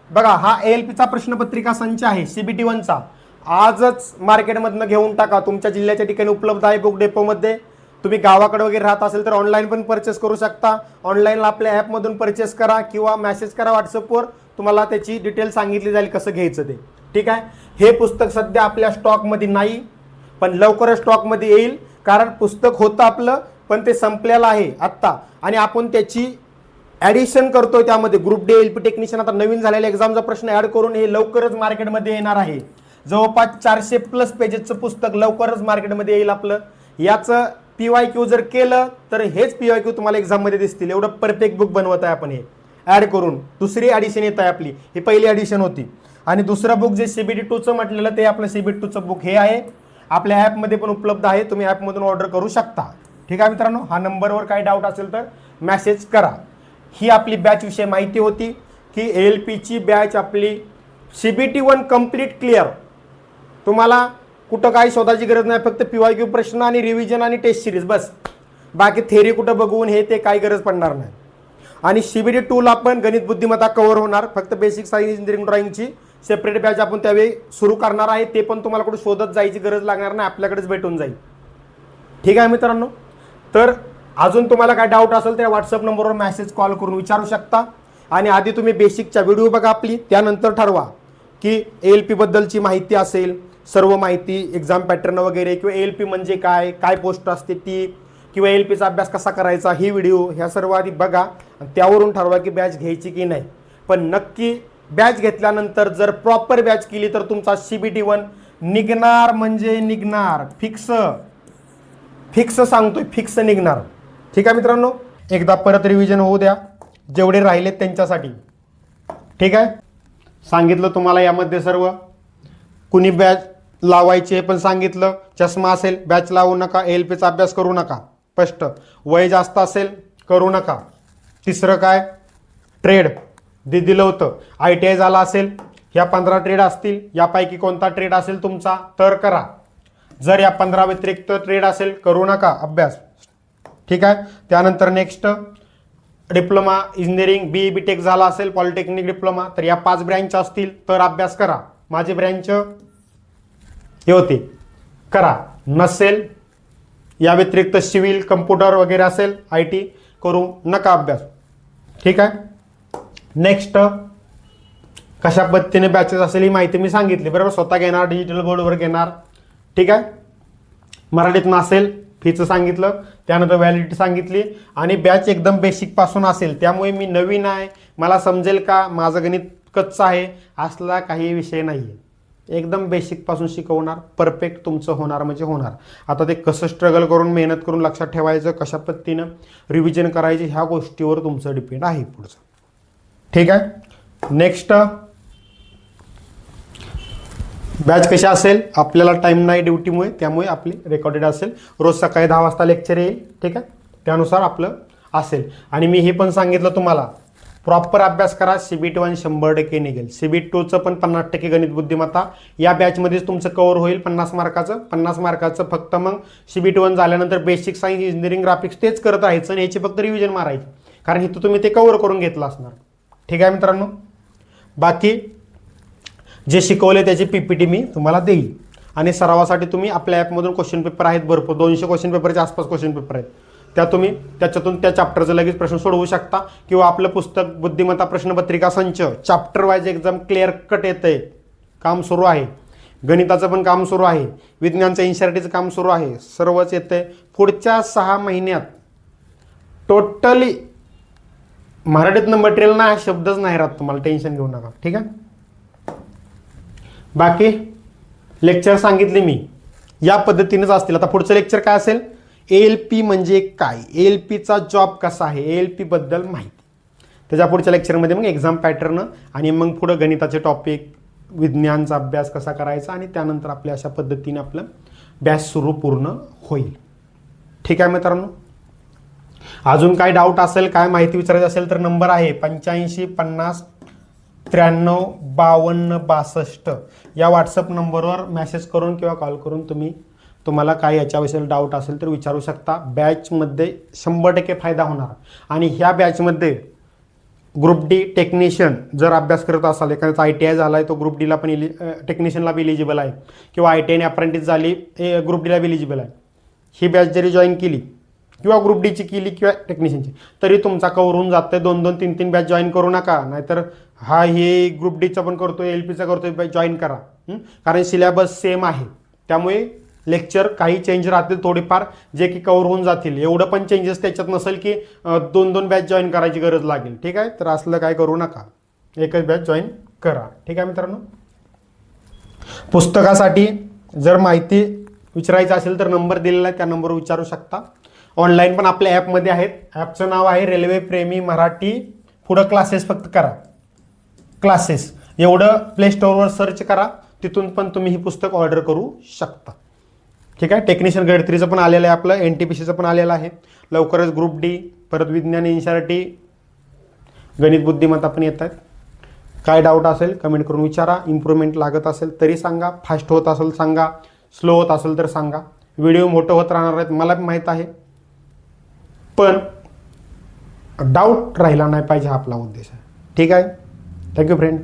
बघा, हा ALPचा प्रश्नपत्रिका संच आहे CBT 1चा. आजच मार्केटमधनं घेऊन टाका. तुमच्या जिल्ह्याच्या ठिकाणी उपलब्ध आहे बुक डेपोमध्ये. तुम्ही गावाकडे वगैरे राहत असेल तर ऑनलाईन पण परचेस करू शकता. ऑनलाईनला आपल्या ॲपमधून परचेस करा किंवा मेसेज करा व्हॉट्सअपवर, तुम्हाला त्याची डिटेल सांगितली जाईल कसं घ्यायचं ते. ठीक आहे. हे पुस्तक सध्या आपल्या स्टॉकमध्ये नाही, पण लवकरच स्टॉकमध्ये येईल. कारण पुस्तक होतं आपलं, पण ते संपलेलं आहे आत्ता आणि आपण त्याची ॲडिशन करतोय त्यामध्ये. ग्रुप डी ALP टेक्निशियन आता नवीन झालेल्या एक्झामचा प्रश्न ॲड करून हे लवकरच मार्केटमध्ये येणार आहे. जवळपास 400+ पेजेसचं पुस्तक लवकरच मार्केटमध्ये येईल आपलं. याचं PYQ जर केलं तर हेच PYQ तुम्हाला एक्झाममध्ये दिसतील. एवढं परफेक्ट बुक बनवत आहे आपण हे ॲड करून. दुसरी ॲडिशन येत आहे आपली, ही पहिली ॲडिशन होती. आणि दुसरं बुक जे CBT 2चं म्हटलेलं ते आपलं CBT 2चं बुक हे आहे, आपल्या ॲपमध्ये पण उपलब्ध आहे. तुम्ही ॲपमधून ऑर्डर करू शकता. ठीक आहे मित्रांनो, हा नंबरवर काही डाऊट असेल तर मेसेज करा. ही आपली बॅच विषयी माहिती होती की ALPची बॅच आपली CBT 1 कंप्लीट क्लिअर. तुम्हाला कुठं काही शोधायची गरज नाही, फक्त PYQ प्रश्न आणि रिव्हिजन आणि टेस्ट सिरीज बस. बाकी थेरी कुठं बघून हे ते काही गरज पडणार नाही. आणि CBT 2ला पण गणित बुद्धिमत्ता कव्हर होणार. फक्त बेसिक सायन्स इंजिनिअरिंग ड्रॉइंगची सेपरेट बॅच आपण त्यावेळी सुरू करणार आहे. ते पण तुम्हाला कुठे शोधत जायची गरज लागणार नाही, आपल्याकडेच भेटून जाईल. ठीक आहे मित्रांनो, तर अजून तुम्हाला काय डाऊट असेल तर व्हॉट्सअप नंबरवर मेसेज कॉल करून विचारू शकता. आणि आधी तुम्ही बेसिकच्या व्हिडिओ बघा आपली, त्यानंतर ठरवा की ALP बद्दलची माहिती असेल, सर्व माहिती एक्झाम पॅटर्न वगैरे, किंवा ALP म्हणजे काय, काय पोस्ट असते ती, किंवा ALPचा अभ्यास कसा करायचा, ही व्हिडिओ ह्या सर्व आधी बघा आणि त्यावरून ठरवा की बॅच घ्यायची की नाही. पण नक्की बॅच घेतल्यानंतर जर प्रॉपर बॅच केली तर तुमचा CBT 1 निघणार म्हणजे निघणार. फिक्स सांगतोय, फिक्स निघणार. ठीक आहे मित्रांनो, एकदा परत रिव्हिजन होऊ द्या जेवढे राहिलेत त्यांच्यासाठी. ठीक आहे, सांगितलं तुम्हाला यामध्ये सर्व. कुणी बॅच लावायची पण सांगितलं. चष्मा असेल बॅच लावू नका, ALPचा अभ्यास करू नका. स्पष्ट. वय जास्त असेल करू नका. तिसरं काय, ट्रेड दिलं होतं. ITI झाला असेल, ह्या 15 ट्रेड असतील, यापैकी कोणता ट्रेड असेल तुमचा तर करा. जर या 15 व्यतिरिक्त ट्रेड असेल करू नका अभ्यास. ठीक आहे, त्यानंतर next diploma engineering BE BTech झाला असेल, पॉलिटेक्निक डिप्लोमा, तर या 5 ब्रँच असतील तर अभ्यास करा. माझी ब्रँच हे होते, करा. नसेल या व्यतिरिक्त सिव्हिल, कम्प्युटर वगैरे असेल, IT करू नका अभ्यास. ठीक आहे, नेक्स्ट कशा पद्धतीने बॅचेस असेल ही माहिती मी सांगितली. बरोबर, स्वतः घेणार, डिजिटल बोर्डवर घेणार. ठीक आहे, मराठीत नसेल फीचं सांगितलं, त्यानंतर व्हॅलिडिटी सांगितली. आणि बॅच एकदम बेसिक पासून असेल, त्यामुळे मी नवीन आहे, मला समजेल का, माझं गणित कच्चं आहे असला काही विषय नाही आहे. एकदम बेसिक पासून शिकवणार, परफेक्ट तुमचं होणार म्हणजे होणार. आता ते कसं स्ट्रगल करून मेहनत करून लक्षात ठेवायचं, कशा पद्धतीनं रिव्हिजन करायचे, ह्या गोष्टीवर तुमचं डिपेंड आहे पुढचं. ठीक आहे, नेक्स्ट बॅच कशा असेल, आपल्याला टाईम नाही ड्युटीमुळे, त्यामुळे आपली रेकॉर्डेड असेल. रोज सकाळी 10 वाजता लेक्चर येईल. ठीक आहे, त्यानुसार आपलं असेल. आणि मी हे पण सांगितलं तुम्हाला, प्रॉपर अभ्यास करा. CBT 1 100% निघेल. CBT 2चं पण 50% गणित बुद्धिमत्ता या बॅचमध्येच तुमचं कव्हर होईल. 50 मार्काचं. 50 मार्काचं फक्त मग CBT 1 झाल्यानंतर बेसिक सायन्स इंजिनिअरिंग ग्राफिक्स तेच करत राहायचं आणि याची फक्त रिव्हिजन मारायची, कारण इथं तुम्ही ते कव्हर करून घेतलं असणार. ठीक आहे मित्रांनो, बाकी जे शिकवले त्याची PPT मी तुम्हाला देईल. आणि सरावासाठी तुम्ही आपल्या ॲपमधून क्वेश्चन पेपर आहेत भरपूर, 200 क्वेश्चन पेपरच्या आसपास क्वेश्चन पेपर आहेत. त्या तुम्ही त्याच्यातून त्या चॅप्टरचं लगेच प्रश्न सोडवू शकता. किंवा आपलं पुस्तक बुद्धिमत्ता प्रश्नपत्रिका संच चॅप्टर वाईज एकदम क्लिअर कट येतं आहे, काम सुरू आहे. गणिताचं पण काम सुरू आहे, विज्ञानचं NCERTचं काम सुरू आहे, सर्वच येतं आहे. पुढच्या 6 महिन्यात टोटली मराठीतनं मटेरियल ना शब्दच नाही राहत, तुम्हाला टेन्शन घेऊ नका. ठीक आहे, बाकी लेक्चर सांगितले मी या पद्धतीनेच असतील. आता पुढचं लेक्चर काय असेल, ALP म्हणजे काय, ALPचा जॉब कसा आहे, ALP बद्दल माहिती. त्याच्या पुढच्या लेक्चरमध्ये मग एक्झाम पॅटर्न आणि मग पुढं गणिताचे टॉपिक, विज्ञानचा अभ्यास कसा करायचा, आणि त्यानंतर आपल्या अशा पद्धतीने आपलं बॅच सुरू पूर्ण होईल. ठीक आहे मित्रांनो, अजून काय डाऊट असेल, काय माहिती विचारायची असेल तर नंबर आहे 85 50 93 52 62 या व्हॉट्सअप नंबरवर मेसेज करून किंवा कॉल करून तुम्हाला काय याच्याविषयी डाऊट असेल तर विचारू शकता. बॅचमध्ये 100% फायदा होणार. आणि ह्या बॅचमध्ये ग्रुप डी टेक्निशियन जर अभ्यास करत असाल, एखाद्याचा ITI झाला आहे तो ग्रुप डीला पण टेक्निशियनला बी इलिजिबल आहे, किंवा ITI अप्रेंटिस झाली ग्रुप डीला बी इलिजिबल आहे. ही बॅच जरी जॉईन केली किंवा ग्रुप डीची केली किंवा टेक्निशियनची, तरी तुमचा कव्हर होऊन जातं. 2-2 3-3 बॅच जॉईन करू नका, नाहीतर हे ग्रुप डीचा पण करतोय, LPचा करतोय, बॅच जॉईन करा. कारण सिलेबस सेम आहे, त्यामुळे लेक्चर काही चेंज राहतील थोडेफार, जे की कव्हर होऊन जातील. एवढं पण चेंजेस त्याच्यात नसेल की 2-2 बॅच जॉईन करायची गरज लागेल. ठीक आहे, तर असलं काय करू नका, एकच बॅच जॉईन करा. ठीक आहे मित्रांनो, पुस्तकासाठी जर माहिती विचारायचं असेल तर नंबर दिलेला आहे, त्या नंबरवर विचारू शकता. ऑनलाईन पण आपल्या ॲपमध्ये आहेत. ॲपचं नाव आहे रेल्वे प्रेमी मराठी, पुढं क्लासेस फक्त करा, क्लासेस एवढं प्ले स्टोअरवर सर्च करा, तिथून पण तुम्ही ही पुस्तक ऑर्डर करू शकता. ठीक आहे. टेक्निशियन ग्रेड 3चं पण आलेलं आहे, आपलं NTPCचं पण आलेलं आहे. लवकरच ग्रुप डी, परत विज्ञान NCERT, गणित बुद्धिमत्ता पण येत आहेत. काय डाऊट असेल कमेंट करून विचारा. इम्प्रूव्हमेंट लागत असेल तरी सांगा, फास्ट होत असेल सांगा, स्लो होत असेल तर सांगा. व्हिडिओ मोठं होत राहणार आहेत मला पण माहीत आहे, पण डाऊट राहिला नाही पाहिजे हा आपला उद्देश आहे. ठीक आहे. Thank you friend.